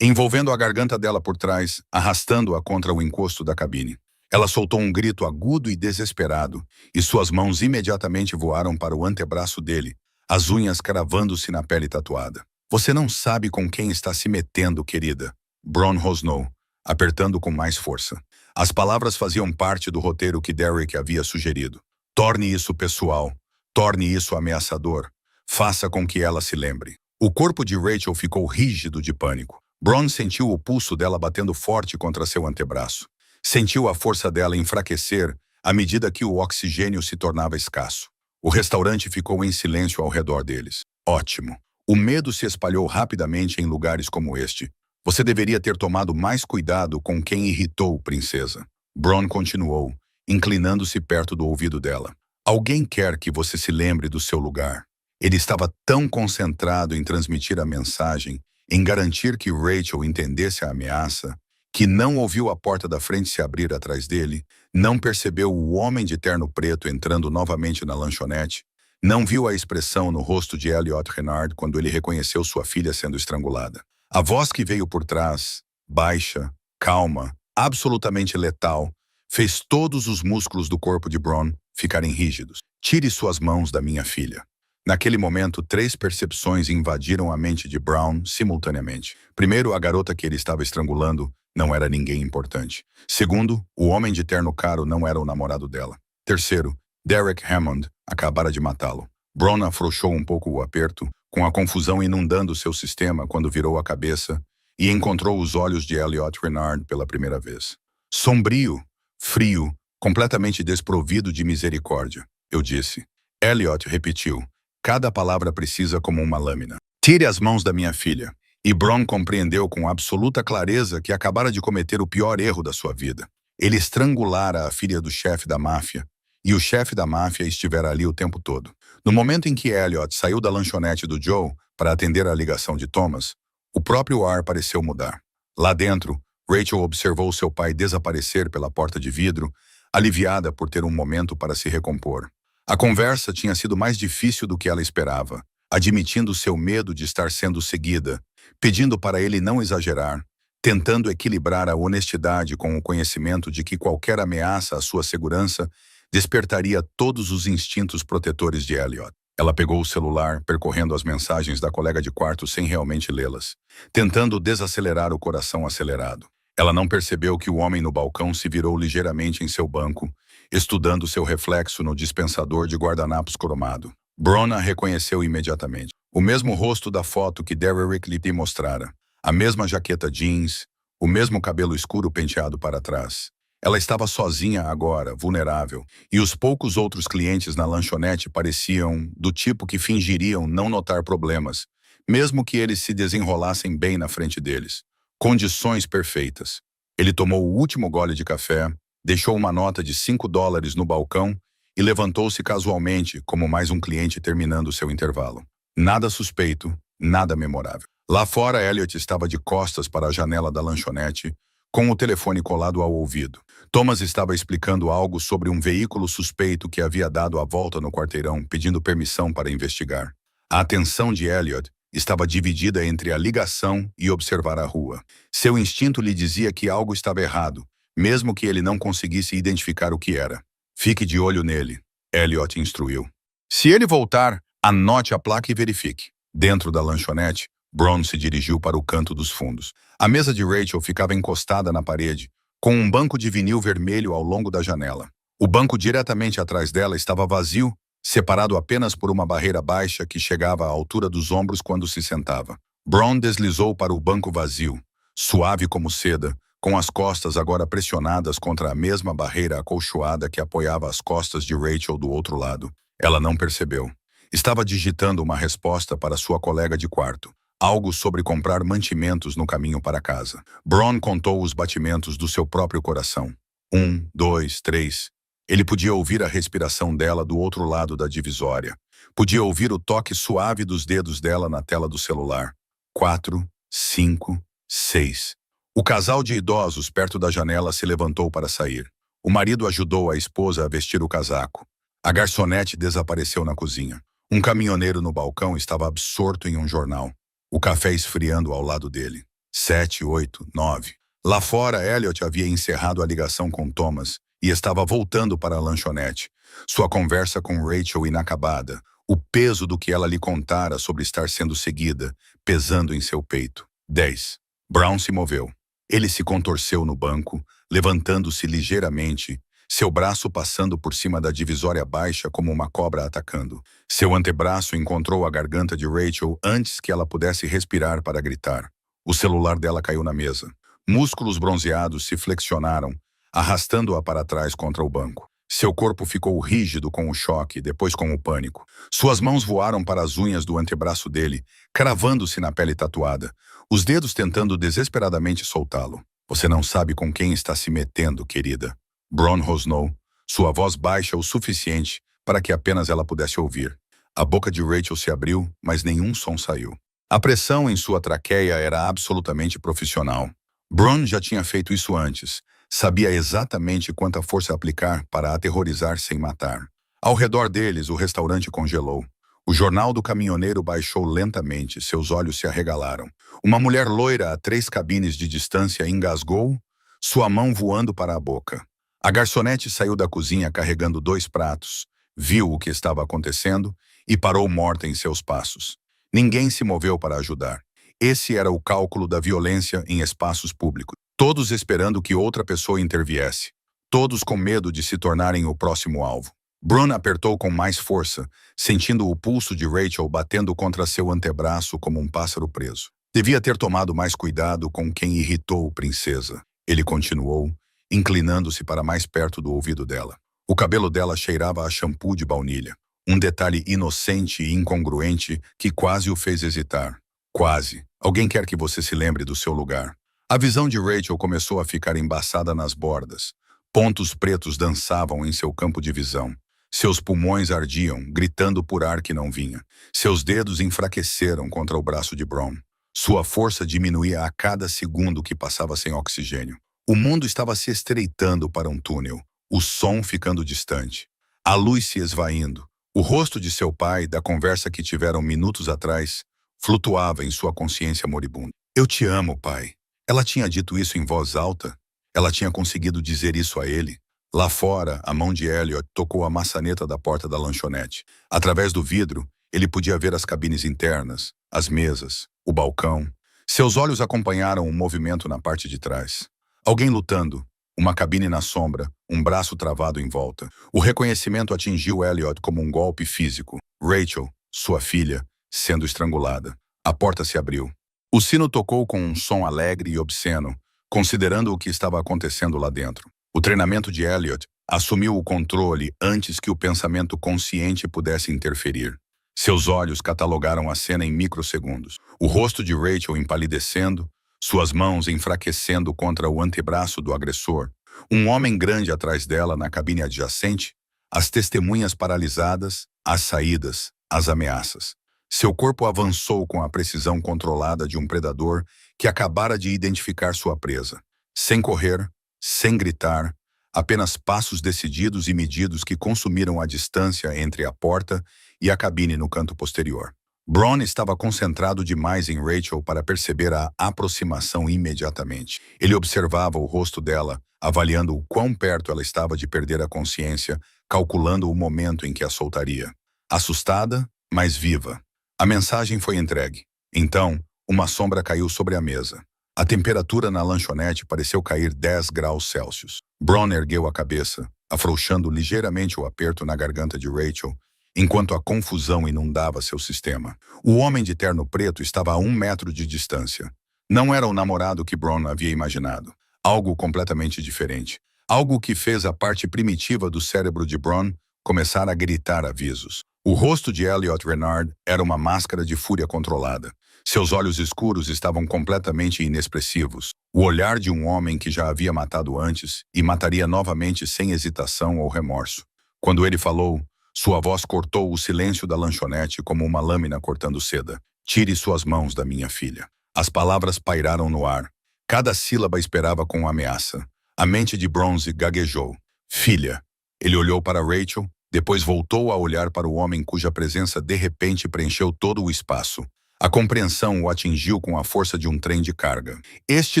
Speaker 1: envolvendo a garganta dela por trás, arrastando-a contra o encosto da cabine. Ela soltou um grito agudo e desesperado, e suas mãos imediatamente voaram para o antebraço dele, as unhas cravando-se na pele tatuada. Você não sabe com quem está se metendo, querida. Brown rosnou, apertando com mais força. As palavras faziam parte do roteiro que Derek havia sugerido. Torne isso pessoal. Torne isso ameaçador. Faça com que ela se lembre. O corpo de Rachel ficou rígido de pânico. Brown sentiu o pulso dela batendo forte contra seu antebraço. Sentiu a força dela enfraquecer à medida que o oxigênio se tornava escasso. O restaurante ficou em silêncio ao redor deles. Ótimo. O medo se espalhou rapidamente em lugares como este. Você deveria ter tomado mais cuidado com quem irritou, princesa. Brown continuou, inclinando-se perto do ouvido dela. Alguém quer que você se lembre do seu lugar. Ele estava tão concentrado em transmitir a mensagem, em garantir que Rachel entendesse a ameaça, que não ouviu a porta da frente se abrir atrás dele, não percebeu o homem de terno preto entrando novamente na lanchonete, não viu a expressão no rosto de Elliot Renard quando ele reconheceu sua filha sendo estrangulada. A voz que veio por trás, baixa, calma, absolutamente letal, fez todos os músculos do corpo de Brown ficarem rígidos. Tire suas mãos da minha filha. Naquele momento, 3 percepções invadiram a mente de Brown simultaneamente. Primeiro, a garota que ele estava estrangulando não era ninguém importante. Segundo, o homem de terno caro não era o namorado dela. Terceiro, Derek Hammond acabara de matá-lo. Brown afrouxou um pouco o aperto, com a confusão inundando seu sistema quando virou a cabeça e encontrou os olhos de Elliot Renard pela primeira vez. Sombrio, frio, completamente desprovido de misericórdia, eu disse. Elliot repetiu. Cada palavra precisa como uma lâmina. Tire as mãos da minha filha. E Brown compreendeu com absoluta clareza que acabara de cometer o pior erro da sua vida. Ele estrangulara a filha do chefe da máfia, e o chefe da máfia estivera ali o tempo todo. No momento em que Elliot saiu da lanchonete do Joe para atender a ligação de Thomas, o próprio ar pareceu mudar. Lá dentro, Rachel observou seu pai desaparecer pela porta de vidro, aliviada por ter um momento para se recompor. A conversa tinha sido mais difícil do que ela esperava, admitindo seu medo de estar sendo seguida, pedindo para ele não exagerar, tentando equilibrar a honestidade com o conhecimento de que qualquer ameaça à sua segurança despertaria todos os instintos protetores de Elliot. Ela pegou o celular, percorrendo as mensagens da colega de quarto sem realmente lê-las, tentando desacelerar o coração acelerado. Ela não percebeu que o homem no balcão se virou ligeiramente em seu banco, estudando seu reflexo no dispensador de guardanapos cromado. Bron a reconheceu imediatamente. O mesmo rosto da foto que Derrick lhe mostrara. A mesma jaqueta jeans, o mesmo cabelo escuro penteado para trás. Ela estava sozinha agora, vulnerável, e os poucos outros clientes na lanchonete pareciam do tipo que fingiriam não notar problemas, mesmo que eles se desenrolassem bem na frente deles. Condições perfeitas. Ele tomou o último gole de café, deixou uma nota de $5 no balcão e levantou-se casualmente, como mais um cliente terminando seu intervalo. Nada suspeito, nada memorável. Lá fora, Elliot estava de costas para a janela da lanchonete, com o telefone colado ao ouvido. Thomas estava explicando algo sobre um veículo suspeito que havia dado a volta no quarteirão, pedindo permissão para investigar. A atenção de Elliot estava dividida entre a ligação e observar a rua. Seu instinto lhe dizia que algo estava errado, mesmo que ele não conseguisse identificar o que era. Fique de olho nele, Elliot instruiu. Se ele voltar, anote a placa e verifique. Dentro da lanchonete, Bron se dirigiu para o canto dos fundos. A mesa de Rachel ficava encostada na parede, com um banco de vinil vermelho ao longo da janela. O banco diretamente atrás dela estava vazio, separado apenas por uma barreira baixa que chegava à altura dos ombros quando se sentava. Bron deslizou para o banco vazio, suave como seda, com as costas agora pressionadas contra a mesma barreira acolchoada que apoiava as costas de Rachel do outro lado. Ela não percebeu. Estava digitando uma resposta para sua colega de quarto. Algo sobre comprar mantimentos no caminho para casa. Bron contou os batimentos do seu próprio coração. 1, 2, 3. Ele podia ouvir a respiração dela do outro lado da divisória. Podia ouvir o toque suave dos dedos dela na tela do celular. 4, 5, 6. O casal de idosos perto da janela se levantou para sair. O marido ajudou a esposa a vestir o casaco. A garçonete desapareceu na cozinha. Um caminhoneiro no balcão estava absorto em um jornal. O café esfriando ao lado dele. 7, 8, 9. Lá fora, Elliot havia encerrado a ligação com Thomas e estava voltando para a lanchonete. Sua conversa com Rachel inacabada. O peso do que ela lhe contara sobre estar sendo seguida, pesando em seu peito. 10. Brown se moveu. Ele se contorceu no banco, levantando-se ligeiramente, seu braço passando por cima da divisória baixa como uma cobra atacando. Seu antebraço encontrou a garganta de Rachel antes que ela pudesse respirar para gritar. O celular dela caiu na mesa. Músculos bronzeados se flexionaram, arrastando-a para trás contra o banco. Seu corpo ficou rígido com o choque, depois com o pânico. Suas mãos voaram para as unhas do antebraço dele, cravando-se na pele tatuada, os dedos tentando desesperadamente soltá-lo. Você não sabe com quem está se metendo, querida. Bron rosnou, sua voz baixa o suficiente para que apenas ela pudesse ouvir. A boca de Rachel se abriu, mas nenhum som saiu. A pressão em sua traqueia era absolutamente profissional. Bron já tinha feito isso antes. Sabia exatamente quanta força aplicar para aterrorizar sem matar. Ao redor deles, o restaurante congelou. O jornal do caminhoneiro baixou lentamente, seus olhos se arregalaram. Uma mulher loira a 3 cabines de distância engasgou, sua mão voando para a boca. A garçonete saiu da cozinha carregando 2 pratos, viu o que estava acontecendo e parou morta em seus passos. Ninguém se moveu para ajudar. Esse era o cálculo da violência em espaços públicos. Todos esperando que outra pessoa interviesse. Todos com medo de se tornarem o próximo alvo. Bron apertou com mais força, sentindo o pulso de Rachel batendo contra seu antebraço como um pássaro preso. Devia ter tomado mais cuidado com quem irritou princesa. Ele continuou, inclinando-se para mais perto do ouvido dela. O cabelo dela cheirava a shampoo de baunilha. Um detalhe inocente e incongruente que quase o fez hesitar. Quase. Alguém quer que você se lembre do seu lugar. A visão de Rachel começou a ficar embaçada nas bordas. Pontos pretos dançavam em seu campo de visão. Seus pulmões ardiam, gritando por ar que não vinha. Seus dedos enfraqueceram contra o braço de Bron. Sua força diminuía a cada segundo que passava sem oxigênio. O mundo estava se estreitando para um túnel, o som ficando distante. A luz se esvaindo. O rosto de seu pai, da conversa que tiveram minutos atrás, flutuava em sua consciência moribunda. Eu te amo, pai. Ela tinha dito isso em voz alta? Ela tinha conseguido dizer isso a ele? Lá fora, a mão de Elliot tocou a maçaneta da porta da lanchonete. Através do vidro, ele podia ver as cabines internas, as mesas, o balcão. Seus olhos acompanharam um movimento na parte de trás. Alguém lutando, uma cabine na sombra, um braço travado em volta. O reconhecimento atingiu Elliot como um golpe físico. Rachel, sua filha, sendo estrangulada. A porta se abriu. O sino tocou com um som alegre e obsceno, considerando o que estava acontecendo lá dentro. O treinamento de Elliot assumiu o controle antes que o pensamento consciente pudesse interferir. Seus olhos catalogaram a cena em microsegundos. O rosto de Rachel empalidecendo, suas mãos enfraquecendo contra o antebraço do agressor, um homem grande atrás dela na cabine adjacente, as testemunhas paralisadas, as saídas, as ameaças. Seu corpo avançou com a precisão controlada de um predador que acabara de identificar sua presa. Sem correr, sem gritar, apenas passos decididos e medidos que consumiram a distância entre a porta e a cabine no canto posterior. Bron estava concentrado demais em Rachel para perceber a aproximação imediatamente. Ele observava o rosto dela, avaliando o quão perto ela estava de perder a consciência, calculando o momento em que a soltaria. Assustada, mas viva. A mensagem foi entregue. Então, uma sombra caiu sobre a mesa. A temperatura na lanchonete pareceu cair 10 graus Celsius. Bron ergueu a cabeça, afrouxando ligeiramente o aperto na garganta de Rachel, enquanto a confusão inundava seu sistema. O homem de terno preto estava a 1 metro de distância. Não era o namorado que Bron havia imaginado. Algo completamente diferente. Algo que fez a parte primitiva do cérebro de Bron começar a gritar avisos. O rosto de Elliot Renard era uma máscara de fúria controlada. Seus olhos escuros estavam completamente inexpressivos. O olhar de um homem que já havia matado antes e mataria novamente sem hesitação ou remorso. Quando ele falou, sua voz cortou o silêncio da lanchonete como uma lâmina cortando seda. Tire suas mãos da minha filha. As palavras pairaram no ar. Cada sílaba esperava com ameaça. A mente de Bronze gaguejou. Filha. Ele olhou para Rachel, depois voltou a olhar para o homem cuja presença de repente preencheu todo o espaço. A compreensão o atingiu com a força de um trem de carga. Este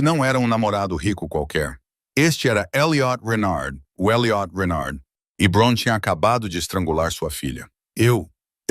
Speaker 1: não era um namorado rico qualquer. Este era Elliot Renard, o Elliot Renard. E Bron tinha acabado de estrangular sua filha. Eu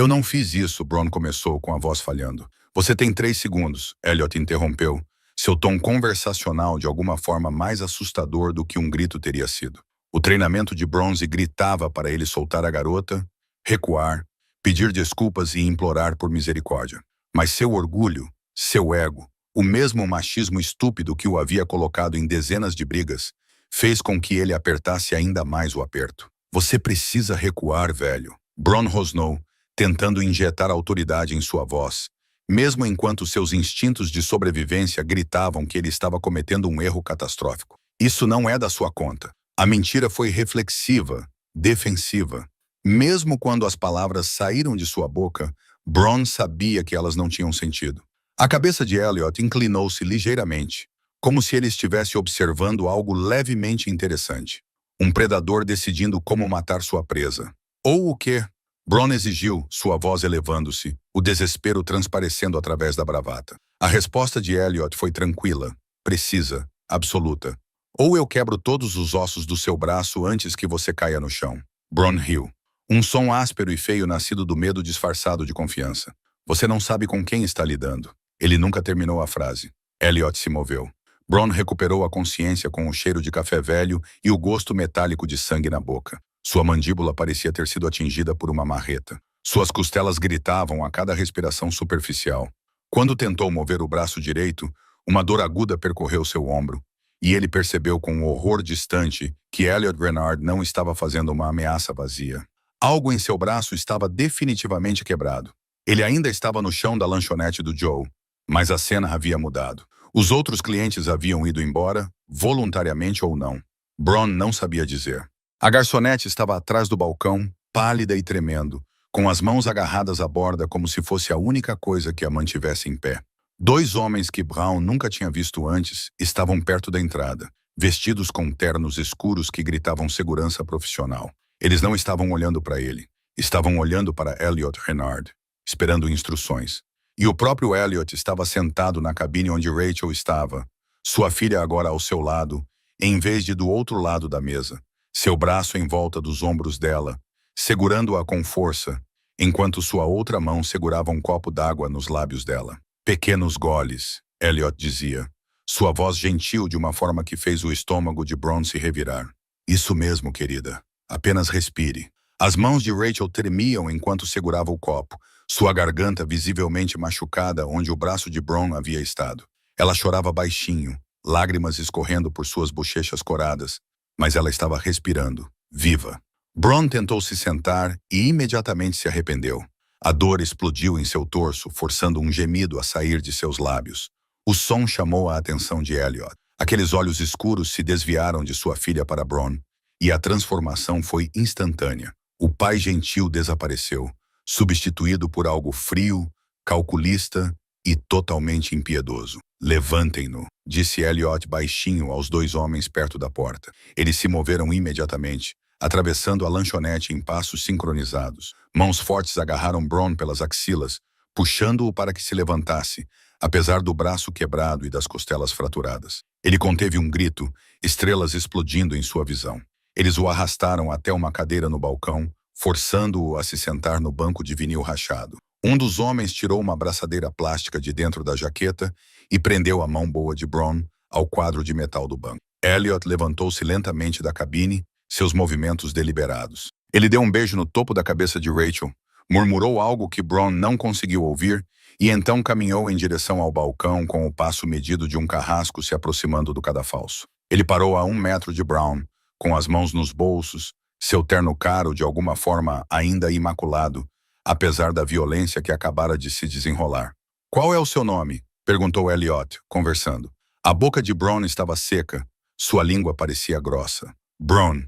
Speaker 1: não fiz isso, Bron começou com a voz falhando. Você tem 3 segundos, Elliot interrompeu, seu tom conversacional de alguma forma mais assustador do que um grito teria sido. O treinamento de Bronze gritava para ele soltar a garota, recuar, pedir desculpas e implorar por misericórdia. Mas seu orgulho, seu ego, o mesmo machismo estúpido que o havia colocado em dezenas de brigas, fez com que ele apertasse ainda mais o aperto. Você precisa recuar, velho. Bron rosnou, tentando injetar autoridade em sua voz, mesmo enquanto seus instintos de sobrevivência gritavam que ele estava cometendo um erro catastrófico. Isso não é da sua conta. A mentira foi reflexiva, defensiva. Mesmo quando as palavras saíram de sua boca, Bron sabia que elas não tinham sentido. A cabeça de Elliot inclinou-se ligeiramente, como se ele estivesse observando algo levemente interessante. Um predador decidindo como matar sua presa. Ou o quê? Bron exigiu, sua voz elevando-se, o desespero transparecendo através da bravata. A resposta de Elliot foi tranquila, precisa, absoluta. Ou eu quebro todos os ossos do seu braço antes que você caia no chão. Bron riu. Um som áspero e feio nascido do medo disfarçado de confiança. Você não sabe com quem está lidando. Ele nunca terminou a frase. Elliot se moveu. Bron recuperou a consciência com o cheiro de café velho e o gosto metálico de sangue na boca. Sua mandíbula parecia ter sido atingida por uma marreta. Suas costelas gritavam a cada respiração superficial. Quando tentou mover o braço direito, uma dor aguda percorreu seu ombro, e ele percebeu com um horror distante que Elliot Renard não estava fazendo uma ameaça vazia. Algo em seu braço estava definitivamente quebrado. Ele ainda estava no chão da lanchonete do Joe, mas a cena havia mudado. Os outros clientes haviam ido embora, voluntariamente ou não. Bron não sabia dizer. A garçonete estava atrás do balcão, pálida e tremendo, com as mãos agarradas à borda como se fosse a única coisa que a mantivesse em pé. 2 homens que Brown nunca tinha visto antes estavam perto da entrada, vestidos com ternos escuros que gritavam segurança profissional. Eles não estavam olhando para ele, estavam olhando para Elliot Renard, esperando instruções. E o próprio Elliot estava sentado na cabine onde Rachel estava, Sua filha agora ao seu lado, em vez de do outro lado da mesa. Seu braço em volta dos ombros dela, segurando-a com força, enquanto sua outra mão segurava um copo d'água nos lábios dela. Pequenos goles, Elliot dizia, sua voz gentil de uma forma que fez o estômago de Bron se revirar. Isso mesmo, querida. Apenas respire. As mãos de Rachel tremiam enquanto segurava o copo, sua garganta visivelmente machucada onde o braço de Bron havia estado. Ela chorava baixinho, lágrimas escorrendo por suas bochechas coradas, mas ela estava respirando, viva. Bron tentou se sentar e imediatamente se arrependeu. A dor explodiu em seu torso, forçando um gemido a sair de seus lábios. O som chamou a atenção de Elliot. Aqueles olhos escuros se desviaram de sua filha para Bron, e a transformação foi instantânea. O pai gentil desapareceu, substituído por algo frio, calculista e totalmente impiedoso. Levantem-no, disse Elliot baixinho aos dois homens perto da porta. Eles se moveram imediatamente, atravessando a lanchonete em passos sincronizados. Mãos fortes agarraram Bron pelas axilas, puxando-o para que se levantasse, apesar do braço quebrado e das costelas fraturadas. Ele conteve um grito, estrelas explodindo em sua visão. Eles o arrastaram até uma cadeira no balcão, forçando-o a se sentar no banco de vinil rachado. Um dos homens tirou uma braçadeira plástica de dentro da jaqueta e prendeu a mão boa de Bron ao quadro de metal do banco. Elliot levantou-se lentamente da cabine, seus movimentos deliberados. Ele deu um beijo no topo da cabeça de Rachel, murmurou algo que Bron não conseguiu ouvir e então caminhou em direção ao balcão com o passo medido de um carrasco se aproximando do cadafalso. Ele parou a 1 metro de Brown, com as mãos nos bolsos, seu terno caro de alguma forma ainda imaculado, apesar da violência que acabara de se desenrolar. "Qual é o seu nome?" perguntou Elliot, conversando. A boca de Bron estava seca, sua língua parecia grossa. Bron,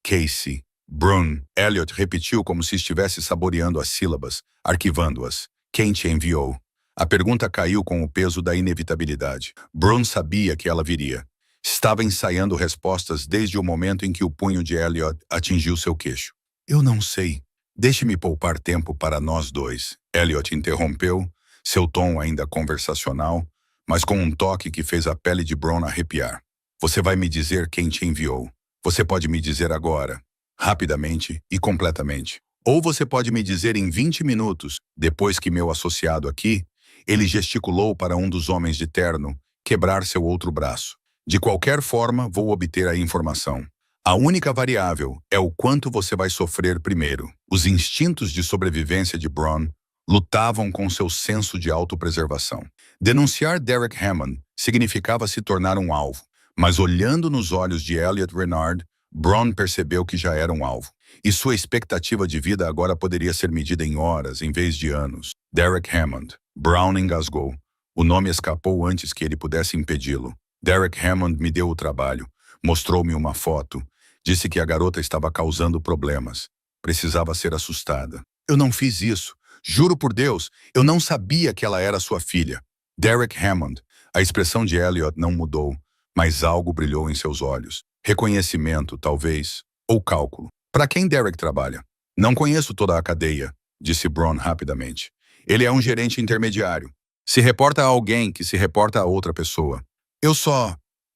Speaker 1: Casey, Bron. Elliot repetiu como se estivesse saboreando as sílabas, arquivando-as. Quem te enviou? A pergunta caiu com o peso da inevitabilidade. Bron sabia que ela viria. Estava ensaiando respostas desde o momento em que o punho de Elliot atingiu seu queixo. "Eu não sei. Deixe-me poupar tempo para nós dois." Elliot interrompeu, seu tom ainda conversacional, mas com um toque que fez a pele de Bron arrepiar. "Você vai me dizer quem te enviou. Você pode me dizer agora, rapidamente e completamente. Ou você pode me dizer em 20 minutos, depois que meu associado aqui," ele gesticulou para um dos homens de terno, quebrar seu outro braço. "De qualquer forma, vou obter a informação. A única variável é o quanto você vai sofrer primeiro." Os instintos de sobrevivência de Bron lutavam com seu senso de autopreservação. Denunciar Derek Hammond significava se tornar um alvo, mas olhando nos olhos de Elliot Renard, Bron percebeu que já era um alvo, e sua expectativa de vida agora poderia ser medida em horas em vez de anos. Derek Hammond. Brown engasgou. O nome escapou antes que ele pudesse impedi-lo. Derek Hammond me deu o trabalho, mostrou-me uma foto, disse que a garota estava causando problemas. Precisava ser assustada. "Eu não fiz isso. Juro por Deus, eu não sabia que ela era sua filha." Derek Hammond. A expressão de Elliot não mudou, mas algo brilhou em seus olhos. Reconhecimento, talvez, ou cálculo. "Para quem Derek trabalha?" "Não conheço toda a cadeia", disse Bron rapidamente. "Ele é um gerente intermediário. Se reporta a alguém que se reporta a outra pessoa.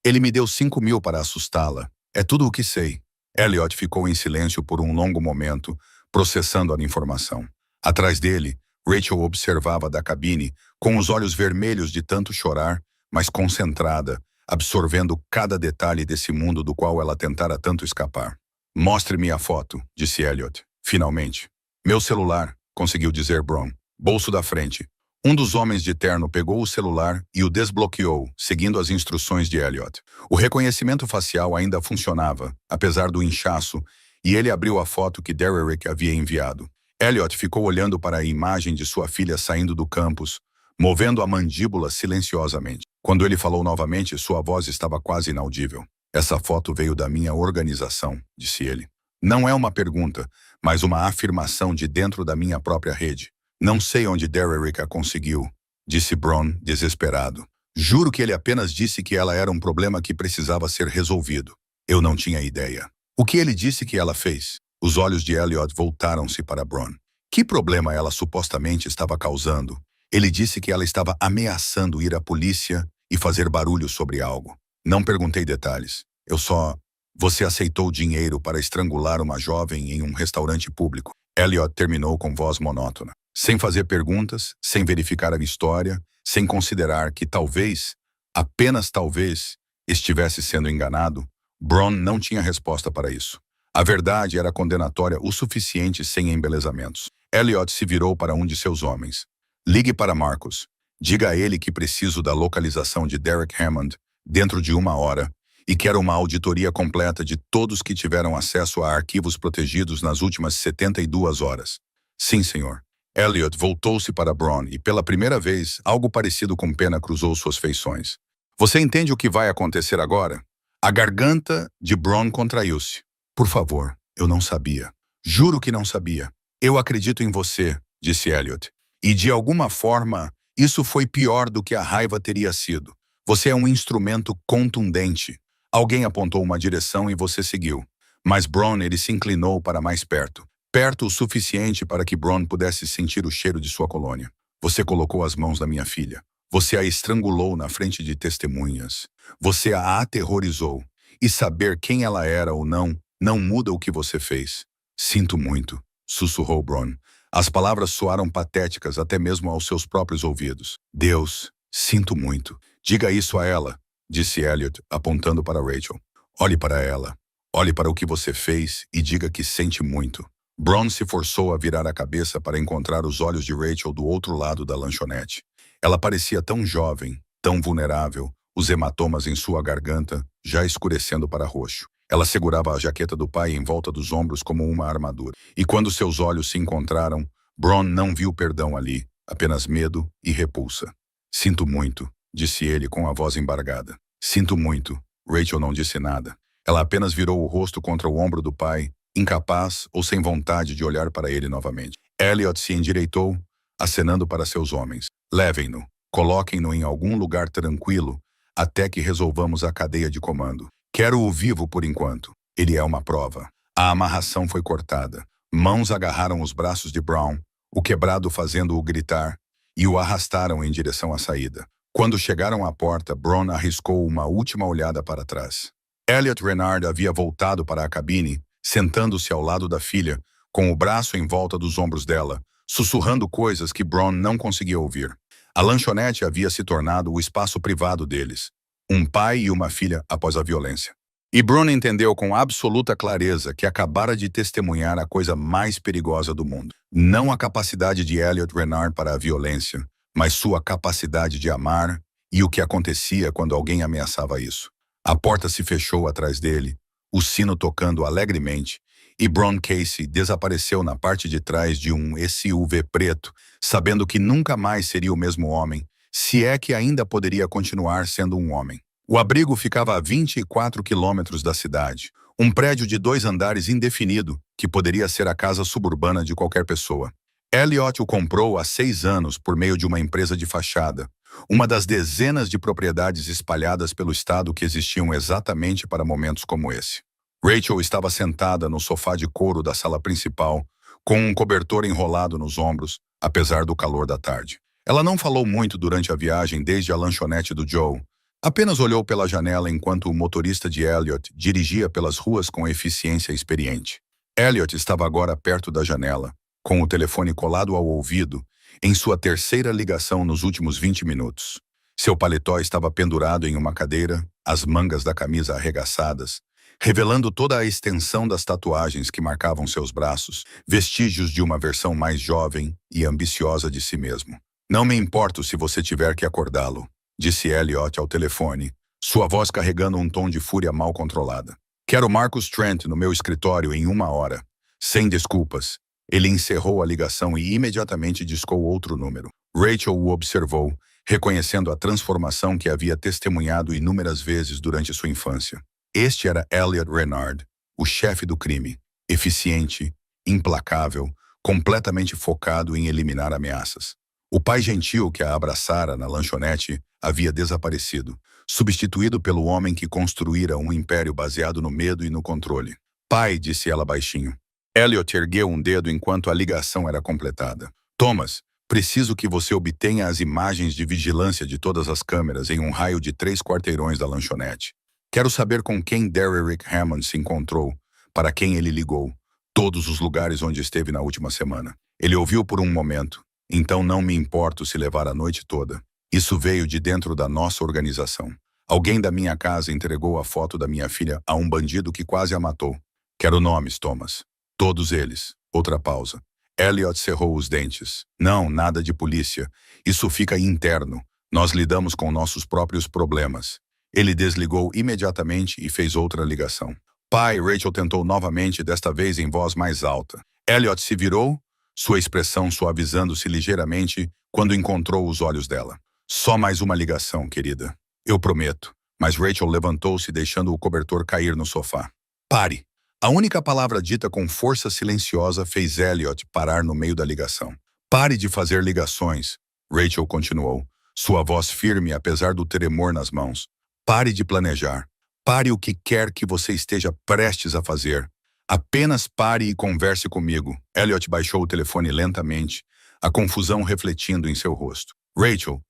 Speaker 1: Ele me deu 5.000 para assustá-la. É tudo o que sei." Elliot ficou em silêncio por um longo momento, processando a informação. Atrás dele, Rachel observava da cabine, com os olhos vermelhos de tanto chorar, mas concentrada, absorvendo cada detalhe desse mundo do qual ela tentara tanto escapar. "Mostre-me a foto", disse Elliot, finalmente. "Meu celular", conseguiu dizer Bron. "Bolso da frente." Um dos homens de terno pegou o celular e o desbloqueou, seguindo as instruções de Elliot. O reconhecimento facial ainda funcionava, apesar do inchaço, e ele abriu a foto que Derek havia enviado. Elliot ficou olhando para a imagem de sua filha saindo do campus, movendo a mandíbula silenciosamente. Quando ele falou novamente, sua voz estava quase inaudível. "Essa foto veio da minha organização", disse ele. "Não é uma pergunta, mas uma afirmação de dentro da minha própria rede. Não sei onde Derek a conseguiu", disse Bron, desesperado. "Juro que ele apenas disse que ela era um problema que precisava ser resolvido. Eu não tinha ideia." "O que ele disse que ela fez?" Os olhos de Elliot voltaram-se para Bron. Que problema ela supostamente estava causando? Ele disse que ela estava ameaçando ir à polícia e fazer barulho sobre algo. Não perguntei detalhes. Eu só... Você aceitou dinheiro para estrangular uma jovem em um restaurante público. Elliot terminou com voz monótona. Sem fazer perguntas, sem verificar a história, sem considerar que talvez, apenas talvez, estivesse sendo enganado, Bron não tinha resposta para isso. A verdade era condenatória o suficiente sem embelezamentos. Elliot se virou para um de seus homens. Ligue para Marcus. Diga a ele que preciso da localização de Derek Hammond dentro de 1 hora e quero uma auditoria completa de todos que tiveram acesso a arquivos protegidos nas últimas 72 horas. Sim, senhor. Elliot voltou-se para Bron e, pela primeira vez, algo parecido com pena cruzou suas feições. Você entende o que vai acontecer agora? A garganta de Bron contraiu-se. Por favor, eu não sabia. Juro que não sabia. Eu acredito em você, disse Elliot. E de alguma forma, isso foi pior do que a raiva teria sido. Você é um instrumento contundente. Alguém apontou uma direção e você seguiu. Mas Bron, ele se inclinou para mais perto. Perto o suficiente para que Bron pudesse sentir o cheiro de sua colônia. Você colocou as mãos na minha filha. Você a estrangulou na frente de testemunhas. Você a aterrorizou. E saber quem ela era ou não muda o que você fez. Sinto muito, sussurrou Bron. As palavras soaram patéticas até mesmo aos seus próprios ouvidos. Deus, sinto muito. Diga isso a ela, disse Elliot, apontando para Rachel. Olhe para ela. Olhe para o que você fez e diga que sente muito. Bron se forçou a virar a cabeça para encontrar os olhos de Rachel do outro lado da lanchonete. Ela parecia tão jovem, tão vulnerável, os hematomas em sua garganta já escurecendo para roxo. Ela segurava a jaqueta do pai em volta dos ombros como uma armadura. E quando seus olhos se encontraram, Bron não viu perdão ali, apenas medo e repulsa. Sinto muito, disse ele com a voz embargada. Sinto muito. Rachel não disse nada. Ela apenas virou o rosto contra o ombro do pai, incapaz ou sem vontade de olhar para ele novamente. Elliot se endireitou, acenando para seus homens. Levem-no. Coloquem-no em algum lugar tranquilo até que resolvamos a cadeia de comando. Quero-o vivo por enquanto. Ele é uma prova. A amarração foi cortada. Mãos agarraram os braços de Brown, o quebrado fazendo-o gritar, e o arrastaram em direção à saída. Quando chegaram à porta, Bron arriscou uma última olhada para trás. Elliot Renard havia voltado para a cabine, sentando-se ao lado da filha, com o braço em volta dos ombros dela, sussurrando coisas que Bron não conseguia ouvir. A lanchonete havia se tornado o espaço privado deles. Um pai e uma filha após a violência. E Bron entendeu com absoluta clareza que acabara de testemunhar a coisa mais perigosa do mundo. Não a capacidade de Elliot Renard para a violência, mas sua capacidade de amar e o que acontecia quando alguém ameaçava isso. A porta se fechou atrás dele, o sino tocando alegremente, e Bron Casey desapareceu na parte de trás de um SUV preto, sabendo que nunca mais seria o mesmo homem, se é que ainda poderia continuar sendo um homem. O abrigo ficava a 24 quilômetros da cidade, um prédio de 2 andares indefinido, que poderia ser a casa suburbana de qualquer pessoa. Elliot o comprou há 6 anos por meio de uma empresa de fachada, uma das dezenas de propriedades espalhadas pelo estado que existiam exatamente para momentos como esse. Rachel estava sentada no sofá de couro da sala principal, com um cobertor enrolado nos ombros, apesar do calor da tarde. Ela não falou muito durante a viagem desde a lanchonete do Joe, apenas olhou pela janela enquanto o motorista de Elliot dirigia pelas ruas com eficiência experiente. Elliot estava agora perto da janela, com o telefone colado ao ouvido, em sua terceira ligação nos últimos 20 minutos. Seu paletó estava pendurado em uma cadeira, as mangas da camisa arregaçadas, revelando toda a extensão das tatuagens que marcavam seus braços, vestígios de uma versão mais jovem e ambiciosa de si mesmo. Não me importo se você tiver que acordá-lo, disse Elliot ao telefone, sua voz carregando um tom de fúria mal controlada. Quero Marcus Trent no meu escritório em 1 hora. Sem desculpas. Ele encerrou a ligação e imediatamente discou outro número. Rachel o observou, reconhecendo a transformação que havia testemunhado inúmeras vezes durante sua infância. Este era Elliot Renard, o chefe do crime, eficiente, implacável, completamente focado em eliminar ameaças. O pai gentil que a abraçara na lanchonete havia desaparecido, substituído pelo homem que construíra um império baseado no medo e no controle. Pai, disse ela baixinho. Elliot ergueu um dedo enquanto a ligação era completada. Thomas, Preciso que você obtenha as imagens de vigilância de todas as câmeras em um raio de 3 quarteirões da lanchonete. Quero saber com quem Derrick Hammond se encontrou, para quem ele ligou, todos os lugares onde esteve na última semana. Ele ouviu por um momento. Então não me importo se levar a noite toda. Isso veio de dentro da nossa organização. Alguém da minha casa entregou a foto da minha filha a um bandido que quase a matou. Quero nomes, Thomas. Todos eles. Outra pausa. Elliot cerrou os dentes. Não, nada de polícia. Isso fica interno. Nós lidamos com nossos próprios problemas. Ele desligou imediatamente e fez outra ligação. Pai, Rachel tentou novamente, desta vez em voz mais alta. Elliot se virou, sua expressão suavizando-se ligeiramente quando encontrou os olhos dela. Só mais uma ligação, querida. Eu prometo. Mas Rachel levantou-se, deixando o cobertor cair no sofá. Pare. A única palavra dita com força silenciosa fez Elliot parar no meio da ligação. Pare de fazer ligações, Rachel continuou, sua voz firme apesar do tremor nas mãos. Pare de planejar. Pare o que quer que você esteja prestes a fazer. Apenas pare e converse comigo. Elliot baixou o telefone lentamente, a confusão refletindo em seu rosto. Rachel,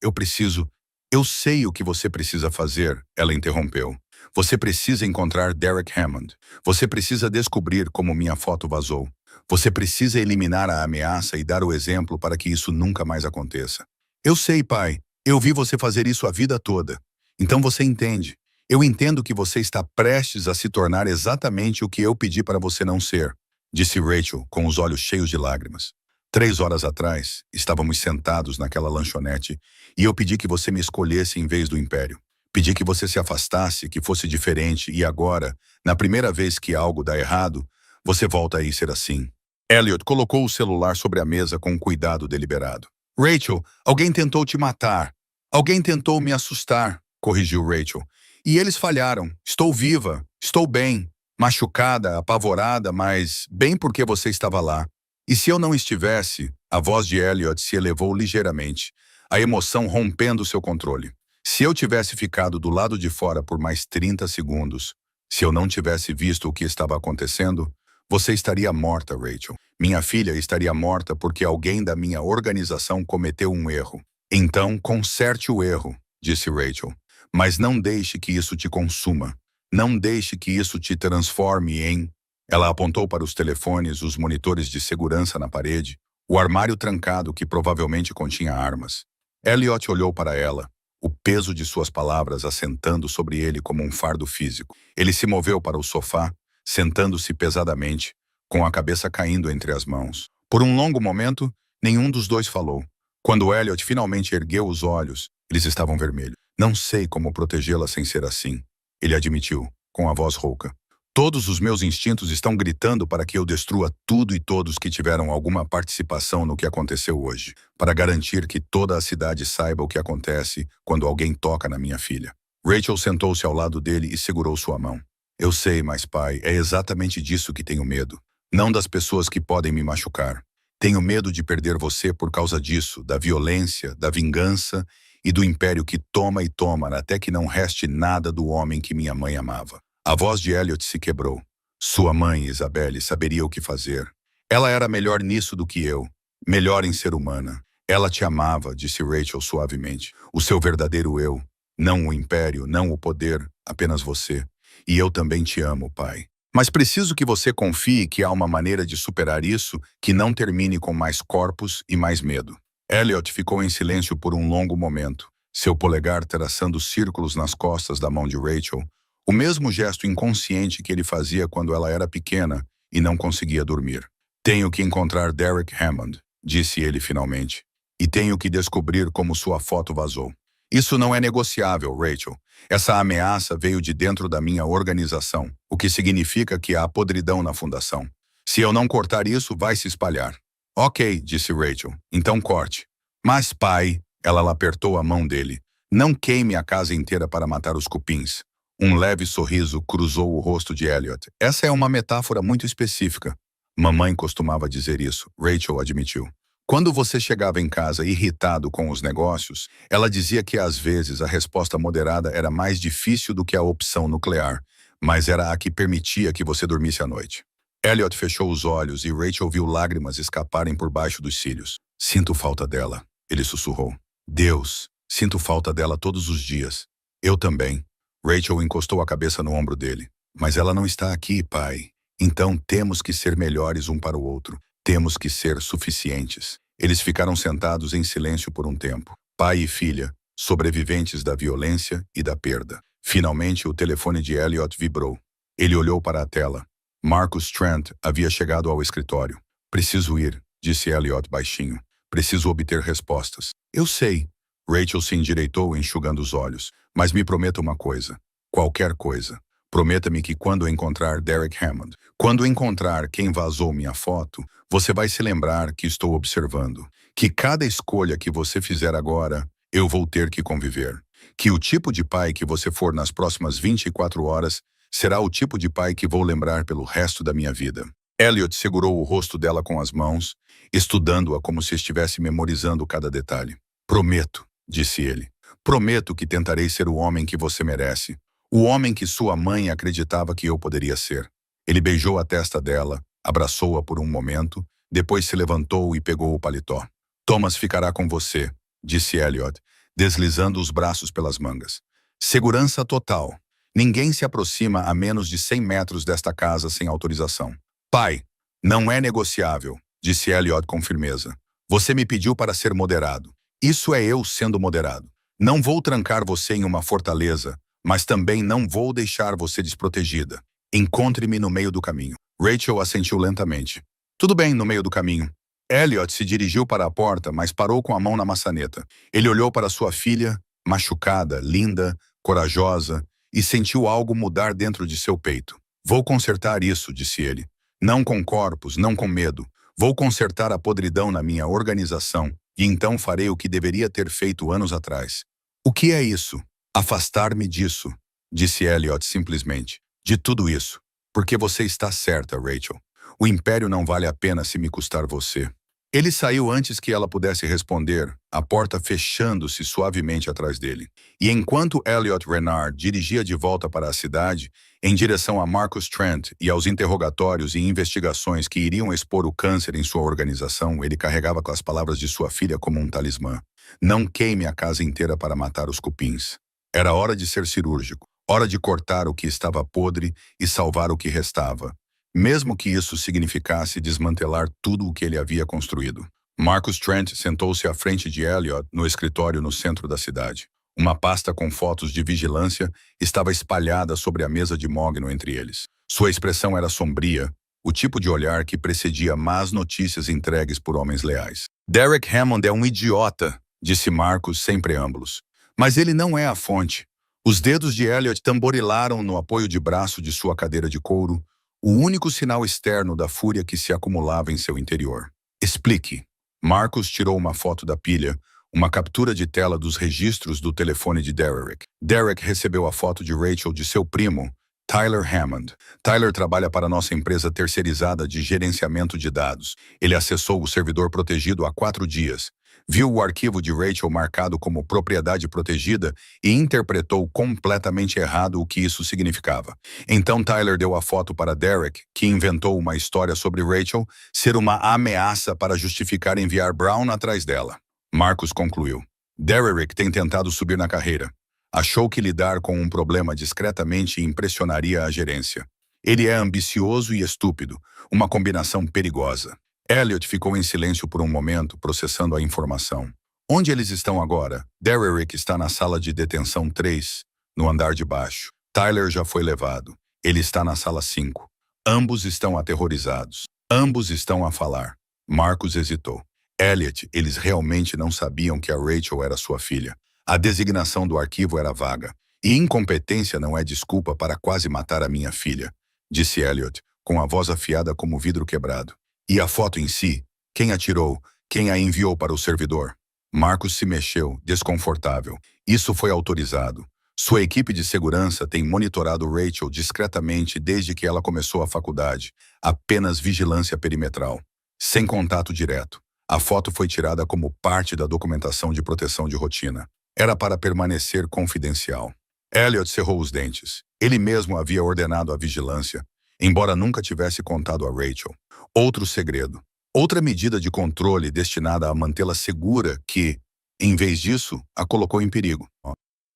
Speaker 1: Eu sei o que você precisa fazer, ela interrompeu. Você precisa encontrar Derrick Hammond. Você precisa descobrir como minha foto vazou. Você precisa eliminar a ameaça e dar o exemplo para que isso nunca mais aconteça. Eu sei, pai. Eu vi você fazer isso a vida toda. Então você entende. Eu entendo que você está prestes a se tornar exatamente o que eu pedi para você não ser, disse Rachel, com os olhos cheios de lágrimas. 3 horas atrás, estávamos sentados naquela lanchonete e eu pedi que você me escolhesse em vez do Império. Pedi que você se afastasse, que fosse diferente e agora, na primeira vez que algo dá errado, você volta a ser assim. Elliot colocou o celular sobre a mesa com um cuidado deliberado. Rachel, alguém tentou te matar. Alguém tentou me assustar, corrigiu Rachel. E eles falharam. Estou viva, estou bem, machucada, apavorada, mas bem porque você estava lá. E se eu não estivesse, a voz de Elliot se elevou ligeiramente, a emoção rompendo seu controle. Se eu tivesse ficado do lado de fora por mais 30 segundos, se eu não tivesse visto o que estava acontecendo, você estaria morta, Rachel. Minha filha estaria morta porque alguém da minha organização cometeu um erro. Então, conserte o erro, disse Rachel. Mas não deixe que isso te consuma. Não deixe que isso te transforme em... Ela apontou para os telefones, os monitores de segurança na parede, o armário trancado que provavelmente continha armas. Elliot olhou para ela, o peso de suas palavras assentando sobre ele como um fardo físico. Ele se moveu para o sofá, sentando-se pesadamente, com a cabeça caindo entre as mãos. Por um longo momento, nenhum dos dois falou. Quando Elliot finalmente ergueu os olhos, eles estavam vermelhos. Não sei como protegê-la sem ser assim, ele admitiu, com a voz rouca. Todos os meus instintos estão gritando para que eu destrua tudo e todos que tiveram alguma participação no que aconteceu hoje, para garantir que toda a cidade saiba o que acontece quando alguém toca na minha filha. Rachel sentou-se ao lado dele e segurou sua mão. Eu sei, mas pai, é exatamente disso que tenho medo. Não das pessoas que podem me machucar. Tenho medo de perder você por causa disso, da violência, da vingança e do império que toma e toma até que não reste nada do homem que minha mãe amava. A voz de Elliot se quebrou. Sua mãe, Isabelle, saberia o que fazer. Ela era melhor nisso do que eu. Melhor em ser humana. Ela te amava, disse Rachel suavemente. O seu verdadeiro eu. Não o império, não o poder, apenas você. E eu também te amo, pai. Mas preciso que você confie que há uma maneira de superar isso que não termine com mais corpos e mais medo. Elliot ficou em silêncio por um longo momento, seu polegar traçando círculos nas costas da mão de Rachel, o mesmo gesto inconsciente que ele fazia quando ela era pequena e não conseguia dormir. Tenho que encontrar Derrick Hammond, disse ele finalmente, e tenho que descobrir como sua foto vazou. Isso não é negociável, Rachel. Essa ameaça veio de dentro da minha organização, o que significa que há podridão na fundação. Se eu não cortar isso, vai se espalhar. Ok, disse Rachel, então corte. Mas, pai, ela apertou a mão dele, não queime a casa inteira para matar os cupins. Um leve sorriso cruzou o rosto de Elliot. Essa é uma metáfora muito específica. Mamãe costumava dizer isso, Rachel admitiu. Quando você chegava em casa irritado com os negócios, ela dizia que às vezes a resposta moderada era mais difícil do que a opção nuclear, mas era a que permitia que você dormisse à noite. Elliot fechou os olhos e Rachel viu lágrimas escaparem por baixo dos cílios. Sinto falta dela, ele sussurrou. Deus, sinto falta dela todos os dias. Eu também. Rachel encostou a cabeça no ombro dele. Mas ela não está aqui, pai. Então temos que ser melhores um para o outro. Temos que ser suficientes. Eles ficaram sentados em silêncio por um tempo. Pai e filha, sobreviventes da violência e da perda. Finalmente o telefone de Elliot vibrou. Ele olhou para a tela. Marcus Trent havia chegado ao escritório. Preciso ir, disse Elliot baixinho. Preciso obter respostas. Eu sei. Rachel se endireitou, enxugando os olhos. Mas me prometa uma coisa. Qualquer coisa. Prometa-me que quando encontrar Derek Hammond, quando encontrar quem vazou minha foto, você vai se lembrar que estou observando. Que cada escolha que você fizer agora, eu vou ter que conviver. Que o tipo de pai que você for nas próximas 24 horas será o tipo de pai que vou lembrar pelo resto da minha vida. Elliot segurou o rosto dela com as mãos, estudando-a como se estivesse memorizando cada detalhe. Prometo, disse ele. Prometo que tentarei ser o homem que você merece. O homem que sua mãe acreditava que eu poderia ser. Ele beijou a testa dela, abraçou-a por um momento, depois se levantou e pegou o paletó. Thomas ficará com você, disse Elliot, deslizando os braços pelas mangas. Segurança total. Ninguém se aproxima a menos de 100 metros desta casa sem autorização. Pai, não é negociável, disse Elliot com firmeza. Você me pediu para ser moderado. Isso é eu sendo moderado. Não vou trancar você em uma fortaleza, mas também não vou deixar você desprotegida. Encontre-me no meio do caminho. Rachel assentiu lentamente. Tudo bem, no meio do caminho. Elliot se dirigiu para a porta, mas parou com a mão na maçaneta. Ele olhou para sua filha, machucada, linda, corajosa, e sentiu algo mudar dentro de seu peito. Vou consertar isso, disse ele. Não com corpos, não com medo. Vou consertar a podridão na minha organização, e então farei o que deveria ter feito anos atrás. O que é isso? Afastar-me disso, disse Elliot simplesmente. De tudo isso. Porque você está certa, Rachel. O império não vale a pena se me custar você. Ele saiu antes que ela pudesse responder, a porta fechando-se suavemente atrás dele. E enquanto Elliot Renard dirigia de volta para a cidade, em direção a Marcus Trent e aos interrogatórios e investigações que iriam expor o câncer em sua organização, ele carregava com as palavras de sua filha como um talismã. Não queime a casa inteira para matar os cupins. Era hora de ser cirúrgico, hora de cortar o que estava podre e salvar o que restava, mesmo que isso significasse desmantelar tudo o que ele havia construído. Marcus Trent sentou-se à frente de Elliot no escritório no centro da cidade. Uma pasta com fotos de vigilância estava espalhada sobre a mesa de mogno entre eles. Sua expressão era sombria, o tipo de olhar que precedia más notícias entregues por homens leais. Derek Hammond é um idiota, disse Marcus sem preâmbulos. Mas ele não é a fonte. Os dedos de Elliot tamborilaram no apoio de braço de sua cadeira de couro, o único sinal externo da fúria que se acumulava em seu interior. Explique. Marcus tirou uma foto da pilha, uma captura de tela dos registros do telefone de Derek. Derek recebeu a foto de Rachel de seu primo, Tyler Hammond. Tyler trabalha para nossa empresa terceirizada de gerenciamento de dados. Ele acessou o servidor protegido há 4 dias. Viu o arquivo de Rachel marcado como propriedade protegida e interpretou completamente errado o que isso significava. Então Tyler deu a foto para Derek, que inventou uma história sobre Rachel ser uma ameaça para justificar enviar Brown atrás dela. Marcus concluiu. Derek tem tentado subir na carreira. Achou que lidar com um problema discretamente impressionaria a gerência. Ele é ambicioso e estúpido, uma combinação perigosa. Elliot ficou em silêncio por um momento, processando a informação. Onde eles estão agora? Derek está na sala de detenção 3, no andar de baixo. Tyler já foi levado. Ele está na sala 5. Ambos estão aterrorizados. Ambos estão a falar. Marcus hesitou. Elliot, eles realmente não sabiam que a Rachel era sua filha. A designação do arquivo era vaga. E incompetência não é desculpa para quase matar a minha filha, disse Elliot, com a voz afiada como vidro quebrado. E a foto em si? Quem atirou? Quem a enviou para o servidor? Marcus se mexeu, desconfortável. Isso foi autorizado. Sua equipe de segurança tem monitorado Rachel discretamente desde que ela começou a faculdade. Apenas vigilância perimetral. Sem contato direto. A foto foi tirada como parte da documentação de proteção de rotina. Era para permanecer confidencial. Elliot cerrou os dentes. Ele mesmo havia ordenado a vigilância, embora nunca tivesse contado a Rachel. Outro segredo. Outra medida de controle destinada a mantê-la segura que, em vez disso, a colocou em perigo.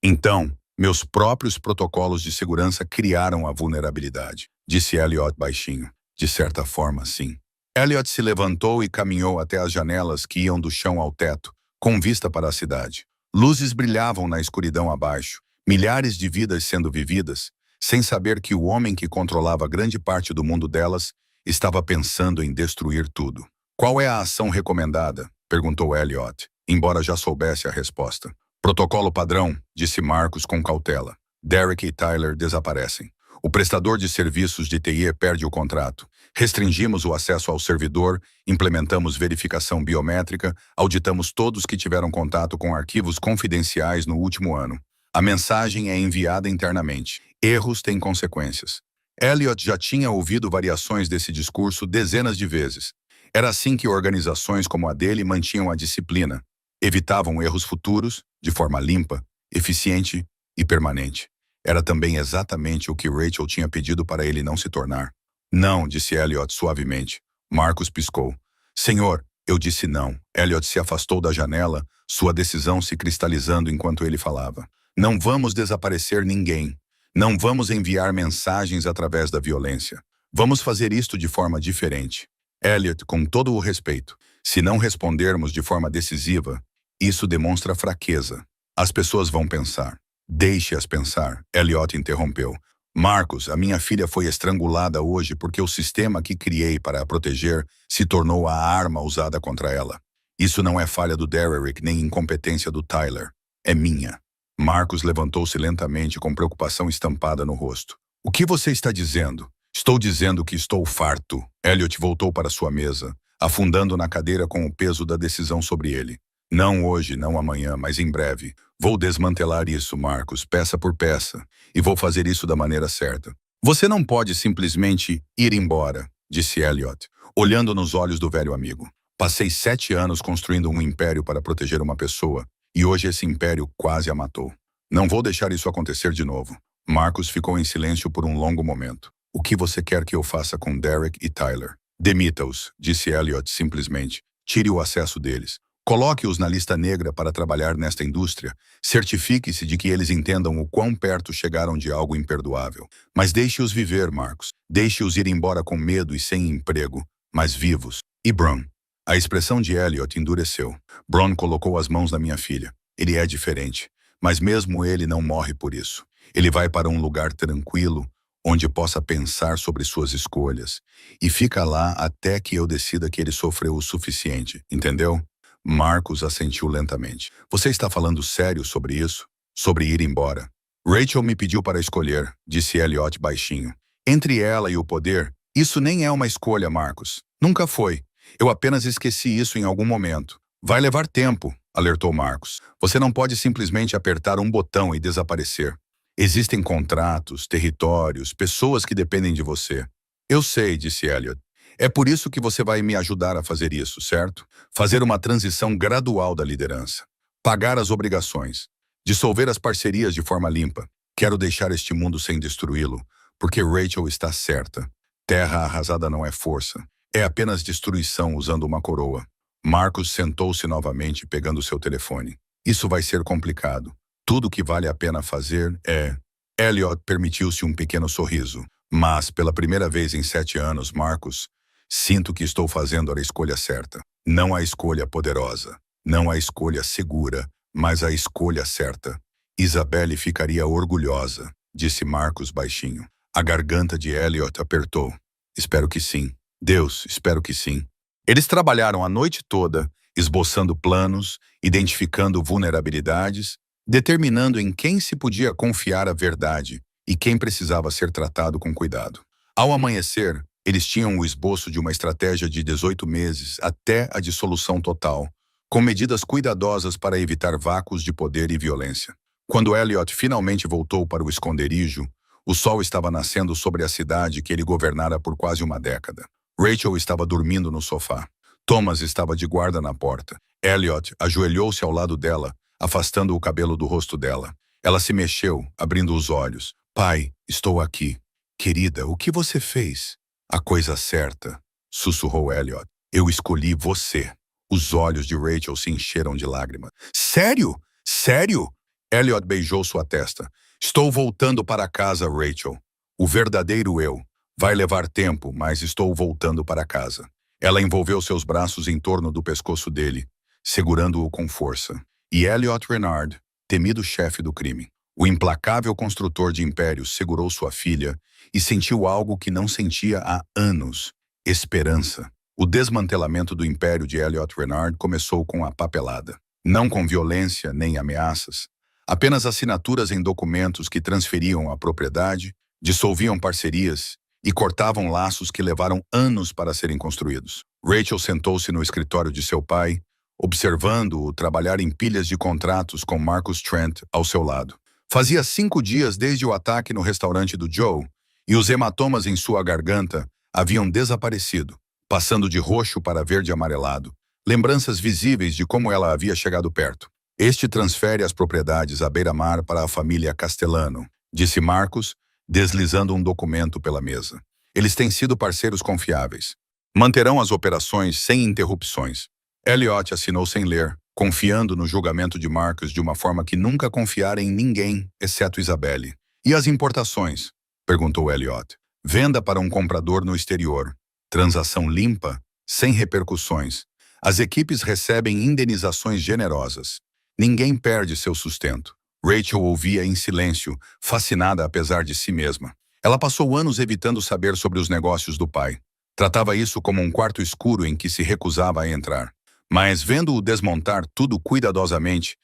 Speaker 1: Então, meus próprios protocolos de segurança criaram a vulnerabilidade, disse Elliot baixinho. De certa forma, sim. Elliot se levantou e caminhou até as janelas que iam do chão ao teto, com vista para a cidade. Luzes brilhavam na escuridão abaixo, milhares de vidas sendo vividas, sem saber que o homem que controlava grande parte do mundo delas estava pensando em destruir tudo. Qual é a ação recomendada? Perguntou Elliot, embora já soubesse a resposta. Protocolo padrão, disse Marcus com cautela. Derek e Tyler desaparecem. O prestador de serviços de TI perde o contrato. Restringimos o acesso ao servidor, implementamos verificação biométrica, auditamos todos que tiveram contato com arquivos confidenciais no último ano. A mensagem é enviada internamente. Erros têm consequências. Elliot já tinha ouvido variações desse discurso dezenas de vezes. Era assim que organizações como a dele mantinham a disciplina. Evitavam erros futuros, de forma limpa, eficiente e permanente. Era também exatamente o que Rachel tinha pedido para ele não se tornar. Não, disse Elliot suavemente. Marcus piscou. Senhor, eu disse não. Elliot se afastou da janela, sua decisão se cristalizando enquanto ele falava. Não vamos desaparecer ninguém. Não vamos enviar mensagens através da violência. Vamos fazer isto de forma diferente. Elliot, com todo o respeito, se não respondermos de forma decisiva, isso demonstra fraqueza. As pessoas vão pensar. Deixe-as pensar, Elliot interrompeu. Marcus, a minha filha foi estrangulada hoje porque o sistema que criei para a proteger se tornou a arma usada contra ela. Isso não é falha do Derek nem incompetência do Tyler. É minha. Marcus levantou-se lentamente com preocupação estampada no rosto. O que você está dizendo? Estou dizendo que estou farto. Elliot voltou para sua mesa, afundando na cadeira com o peso da decisão sobre ele. Não hoje, não amanhã, mas em breve. Vou desmantelar isso, Marcus, peça por peça, e vou fazer isso da maneira certa. Você não pode simplesmente ir embora, disse Elliot, olhando nos olhos do velho amigo. Passei 7 anos construindo um império para proteger uma pessoa, e hoje esse império quase a matou. Não vou deixar isso acontecer de novo. Marcus ficou em silêncio por um longo momento. O que você quer que eu faça com Derek e Tyler? Demita-os, disse Elliot simplesmente. Tire o acesso deles. Coloque-os na lista negra para trabalhar nesta indústria. Certifique-se de que eles entendam o quão perto chegaram de algo imperdoável. Mas deixe-os viver, Marcus. Deixe-os ir embora com medo e sem emprego, mas vivos. E Bron? A expressão de Elliot endureceu. Bron colocou as mãos na minha filha. Ele é diferente, mas mesmo ele não morre por isso. Ele vai para um lugar tranquilo, onde possa pensar sobre suas escolhas. E fica lá até que eu decida que ele sofreu o suficiente, entendeu? Marcus assentiu lentamente. Você está falando sério sobre isso? Sobre ir embora? Rachel me pediu para escolher, disse Elliot baixinho. Entre ela e o poder, isso nem é uma escolha, Marcus. Nunca foi. Eu apenas esqueci isso em algum momento. Vai levar tempo, alertou Marcus. Você não pode simplesmente apertar um botão e desaparecer. Existem contratos, territórios, pessoas que dependem de você. Eu sei, disse Elliot. É por isso que você vai me ajudar a fazer isso, certo? Fazer uma transição gradual da liderança. Pagar as obrigações. Dissolver as parcerias de forma limpa. Quero deixar este mundo sem destruí-lo, porque Rachel está certa. Terra arrasada não é força. É apenas destruição usando uma coroa. Marcus sentou-se novamente pegando seu telefone. Isso vai ser complicado. Tudo que vale a pena fazer é... Elliot permitiu-se um pequeno sorriso. Mas, pela primeira vez em 7 anos, Marcus, sinto que estou fazendo a escolha certa. Não a escolha poderosa. Não a escolha segura, mas a escolha certa. Isabelle ficaria orgulhosa, disse Marcus baixinho. A garganta de Elliot apertou. Espero que sim. Deus, espero que sim. Eles trabalharam a noite toda, esboçando planos, identificando vulnerabilidades, determinando em quem se podia confiar a verdade e quem precisava ser tratado com cuidado. Ao amanhecer, eles tinham o esboço de uma estratégia de 18 meses até a dissolução total, com medidas cuidadosas para evitar vácuos de poder e violência. Quando Elliot finalmente voltou para o esconderijo, o sol estava nascendo sobre a cidade que ele governara por quase uma década. Rachel estava dormindo no sofá. Thomas estava de guarda na porta. Elliot ajoelhou-se ao lado dela, afastando o cabelo do rosto dela. Ela se mexeu, abrindo os olhos. Pai, estou aqui. Querida, o que você fez? A coisa certa, sussurrou Elliot. Eu escolhi você. Os olhos de Rachel se encheram de lágrimas. Sério? Sério? Elliot beijou sua testa. Estou voltando para casa, Rachel. O verdadeiro eu. Vai levar tempo, mas estou voltando para casa. Ela envolveu seus braços em torno do pescoço dele, segurando-o com força. E Elliot Renard, temido chefe do crime, o implacável construtor de impérios, segurou sua filha e sentiu algo que não sentia há anos: esperança. O desmantelamento do império de Elliot Renard começou com a papelada. Não com violência nem ameaças. Apenas assinaturas em documentos que transferiam a propriedade, dissolviam parcerias e cortavam laços que levaram anos para serem construídos. Rachel sentou-se no escritório de seu pai, observando-o trabalhar em pilhas de contratos com Marcus Trent ao seu lado. Fazia 5 dias desde o ataque no restaurante do Joe, e os hematomas em sua garganta haviam desaparecido, passando de roxo para verde amarelado, lembranças visíveis de como ela havia chegado perto. Este transfere as propriedades à beira-mar para a família Castellano, disse Marcus, deslizando um documento pela mesa. Eles têm sido parceiros confiáveis. Manterão as operações sem interrupções. Elliot assinou sem ler, confiando no julgamento de Marcus de uma forma que nunca confiara em ninguém, exceto Isabelle. E as importações? Perguntou Elliot. Venda para um comprador no exterior. Transação limpa, sem repercussões. As equipes recebem indenizações generosas. Ninguém perde seu sustento. Rachel ouvia em silêncio, fascinada apesar de si mesma. Ela passou anos evitando saber sobre os negócios do pai. Tratava isso como um quarto escuro em que se recusava a entrar. Mas vendo-o desmontar tudo cuidadosamente,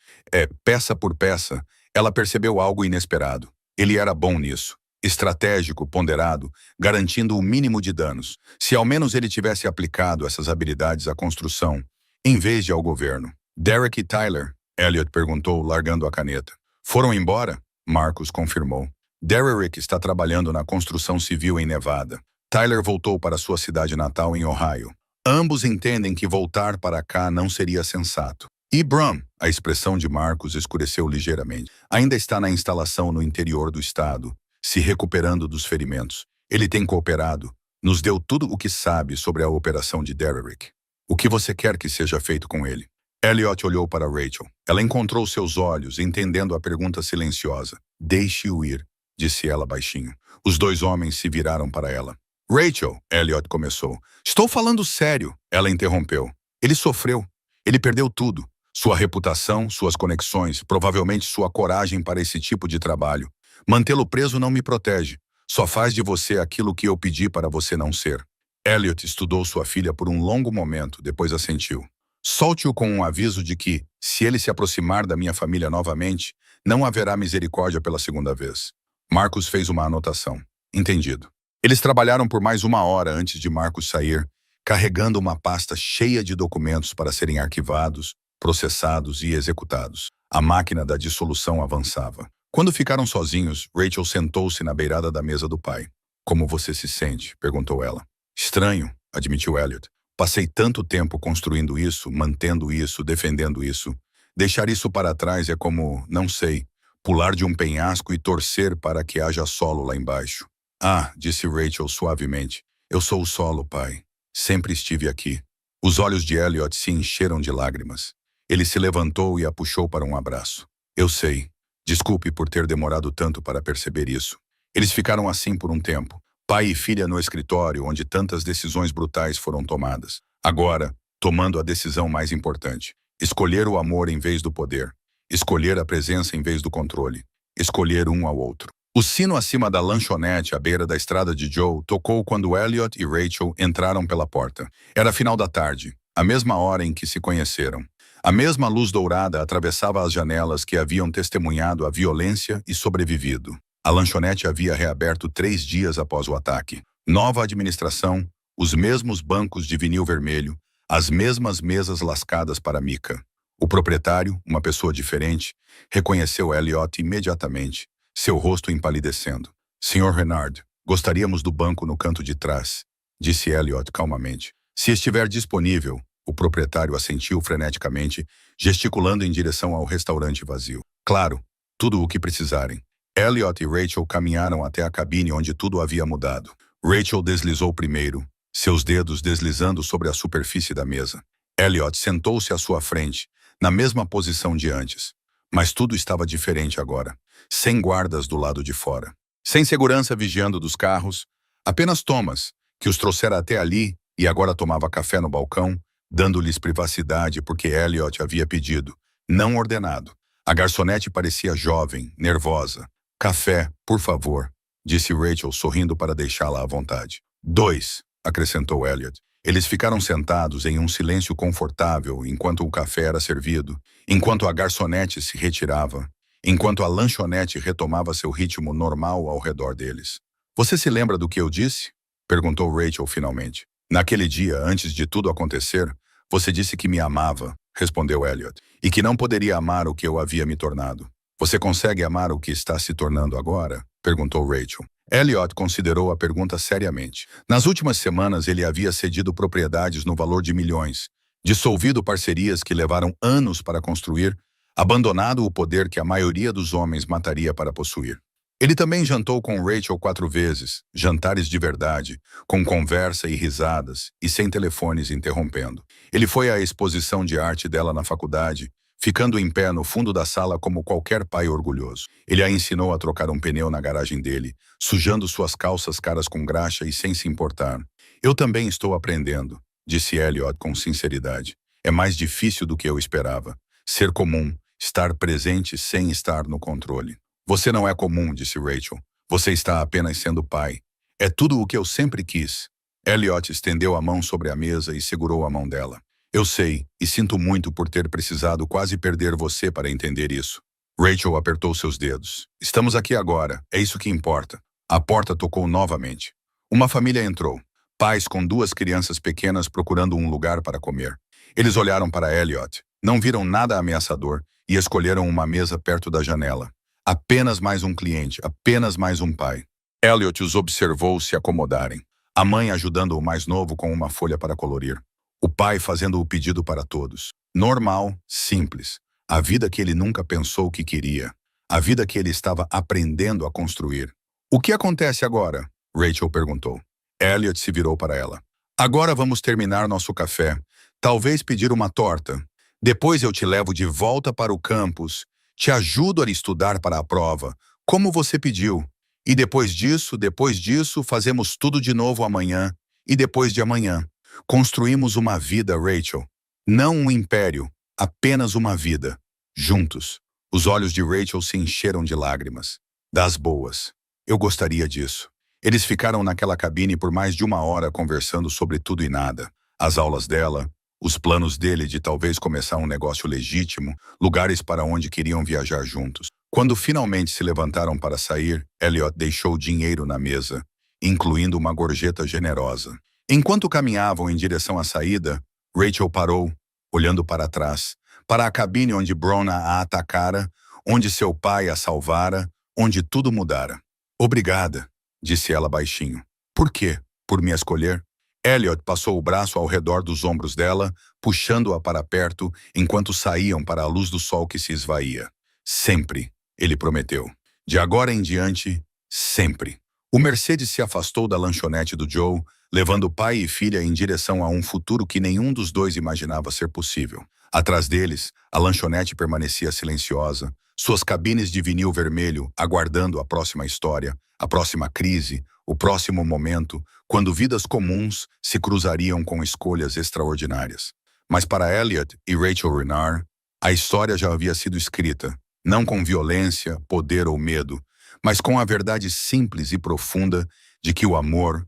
Speaker 1: peça por peça, ela percebeu algo inesperado. Ele era bom nisso. Estratégico, ponderado, garantindo o mínimo de danos. Se ao menos ele tivesse aplicado essas habilidades à construção, em vez de ao governo. Derek e Tyler? Elliot perguntou, largando a caneta. Foram embora? Marcus confirmou. Derek está trabalhando na construção civil em Nevada. Tyler voltou para sua cidade natal em Ohio. Ambos entendem que voltar para cá não seria sensato. E Brum, a expressão de Marcus escureceu ligeiramente, ainda está na instalação no interior do estado, se recuperando dos ferimentos. Ele tem cooperado, nos deu tudo o que sabe sobre a operação de Derek. O que você quer que seja feito com ele? Elliot olhou para Rachel. Ela encontrou seus olhos, entendendo a pergunta silenciosa. Deixe-o ir, disse ela baixinho. Os 2 homens se viraram para ela. Rachel, Elliot começou. Estou falando sério, ela interrompeu. Ele sofreu. Ele perdeu tudo. Sua reputação, suas conexões, provavelmente sua coragem para esse tipo de trabalho. Mantê-lo preso não me protege. Só faz de você aquilo que eu pedi para você não ser. Elliot estudou sua filha por um longo momento, depois assentiu. Solte-o com um aviso de que, se ele se aproximar da minha família novamente, não haverá misericórdia pela segunda vez. Marcus fez uma anotação. Entendido. Eles trabalharam por mais 1 hora antes de Marcus sair, carregando uma pasta cheia de documentos para serem arquivados, processados e executados. A máquina da dissolução avançava. Quando ficaram sozinhos, Rachel sentou-se na beirada da mesa do pai. Como você se sente? Perguntou ela. Estranho, admitiu Elliot. Passei tanto tempo construindo isso, mantendo isso, defendendo isso. Deixar isso para trás é como, não sei, pular de um penhasco e torcer para que haja solo lá embaixo. Ah, disse Rachel suavemente. Eu sou o solo, pai. Sempre estive aqui. Os olhos de Elliot se encheram de lágrimas. Ele se levantou e a puxou para um abraço. Eu sei. Desculpe por ter demorado tanto para perceber isso. Eles ficaram assim por um tempo. Pai e filha no escritório, onde tantas decisões brutais foram tomadas. Agora, tomando a decisão mais importante. Escolher o amor em vez do poder. Escolher a presença em vez do controle. Escolher um ao outro. O sino acima da lanchonete à beira da estrada de Joe tocou quando Elliot e Rachel entraram pela porta. Era final da tarde, a mesma hora em que se conheceram. A mesma luz dourada atravessava as janelas que haviam testemunhado a violência e sobrevivido. A lanchonete havia reaberto 3 dias após o ataque. Nova administração, os mesmos bancos de vinil vermelho, as mesmas mesas lascadas para Mika. O proprietário, uma pessoa diferente, reconheceu Elliot imediatamente, seu rosto empalidecendo. Sr. Renard, gostaríamos do banco no canto de trás, disse Elliot calmamente. Se estiver disponível, o proprietário assentiu freneticamente, gesticulando em direção ao restaurante vazio. Claro, tudo o que precisarem. Elliot e Rachel caminharam até a cabine onde tudo havia mudado. Rachel deslizou primeiro, seus dedos deslizando sobre a superfície da mesa. Elliot sentou-se à sua frente, na mesma posição de antes. Mas tudo estava diferente agora. Sem guardas do lado de fora. Sem segurança vigiando dos carros. Apenas Thomas, que os trouxera até ali e agora tomava café no balcão, dando-lhes privacidade porque Elliot havia pedido, não ordenado. A garçonete parecia jovem, nervosa. Café, por favor, disse Rachel, sorrindo para deixá-la à vontade. 2, acrescentou Elliot. Eles ficaram sentados em um silêncio confortável enquanto o café era servido, enquanto a garçonete se retirava, enquanto a lanchonete retomava seu ritmo normal ao redor deles. Você se lembra do que eu disse? Perguntou Rachel finalmente. Naquele dia, antes de tudo acontecer, você disse que me amava, respondeu Elliot, e que não poderia amar o que eu havia me tornado. Você consegue amar o que está se tornando agora? Perguntou Rachel. Elliot considerou a pergunta seriamente. Nas últimas semanas, ele havia cedido propriedades no valor de milhões, dissolvido parcerias que levaram anos para construir, abandonado o poder que a maioria dos homens mataria para possuir. Ele também jantou com Rachel 4 vezes, jantares de verdade, com conversa e risadas, e sem telefones interrompendo. Ele foi à exposição de arte dela na faculdade, ficando em pé no fundo da sala como qualquer pai orgulhoso. Ele a ensinou a trocar um pneu na garagem dele, sujando suas calças caras com graxa e sem se importar. Eu também estou aprendendo, disse Elliot com sinceridade. É mais difícil do que eu esperava. Ser comum, estar presente sem estar no controle. Você não é comum, disse Rachel. Você está apenas sendo pai. É tudo o que eu sempre quis. Elliot estendeu a mão sobre a mesa e segurou a mão dela. Eu sei, e sinto muito por ter precisado quase perder você para entender isso. Rachel apertou seus dedos. Estamos aqui agora, é isso que importa. A porta tocou novamente. Uma família entrou. Pais com 2 crianças pequenas procurando um lugar para comer. Eles olharam para Elliot, não viram nada ameaçador e escolheram uma mesa perto da janela. Apenas mais um cliente, apenas mais um pai. Elliot os observou se acomodarem. A mãe ajudando o mais novo com uma folha para colorir. O pai fazendo o pedido para todos. Normal, simples. A vida que ele nunca pensou que queria. A vida que ele estava aprendendo a construir. O que acontece agora? Rachel perguntou. Elliot se virou para ela. Agora vamos terminar nosso café. Talvez pedir uma torta. Depois eu te levo de volta para o campus. Te ajudo a estudar para a prova, como você pediu. E depois disso, fazemos tudo de novo amanhã. E depois de amanhã. Construímos uma vida, Rachel. Não um império, apenas uma vida. Juntos. Os olhos de Rachel se encheram de lágrimas. Das boas. Eu gostaria disso. Eles ficaram naquela cabine por mais de 1 hora conversando sobre tudo e nada. As aulas dela, os planos dele de talvez começar um negócio legítimo, lugares para onde queriam viajar juntos. Quando finalmente se levantaram para sair, Elliot deixou dinheiro na mesa, incluindo uma gorjeta generosa. Enquanto caminhavam em direção à saída, Rachel parou, olhando para trás, para a cabine onde Brona a atacara, onde seu pai a salvara, onde tudo mudara. Obrigada, disse ela baixinho. Por quê? Por me escolher? Elliot passou o braço ao redor dos ombros dela, puxando-a para perto, enquanto saíam para a luz do sol que se esvaía. Sempre, ele prometeu. De agora em diante, sempre. O Mercedes se afastou da lanchonete do Joe, levando pai e filha em direção a um futuro que nenhum dos dois imaginava ser possível. Atrás deles, a lanchonete permanecia silenciosa, suas cabines de vinil vermelho aguardando a próxima história, a próxima crise, o próximo momento, quando vidas comuns se cruzariam com escolhas extraordinárias. Mas para Elliot e Rachel Renard, a história já havia sido escrita, não com violência, poder ou medo, mas com a verdade simples e profunda de que o amor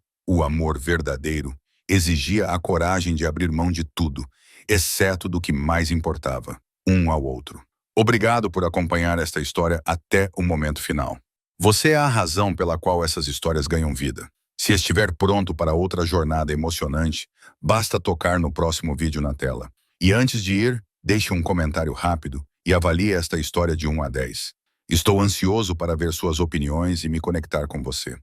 Speaker 1: verdadeiro, exigia a coragem de abrir mão de tudo, exceto do que mais importava, um ao outro. Obrigado por acompanhar esta história até o momento final. Você é a razão pela qual essas histórias ganham vida. Se estiver pronto para outra jornada emocionante, basta tocar no próximo vídeo na tela. E antes de ir, deixe um comentário rápido e avalie esta história de 1 a 10. Estou ansioso para ver suas opiniões e me conectar com você.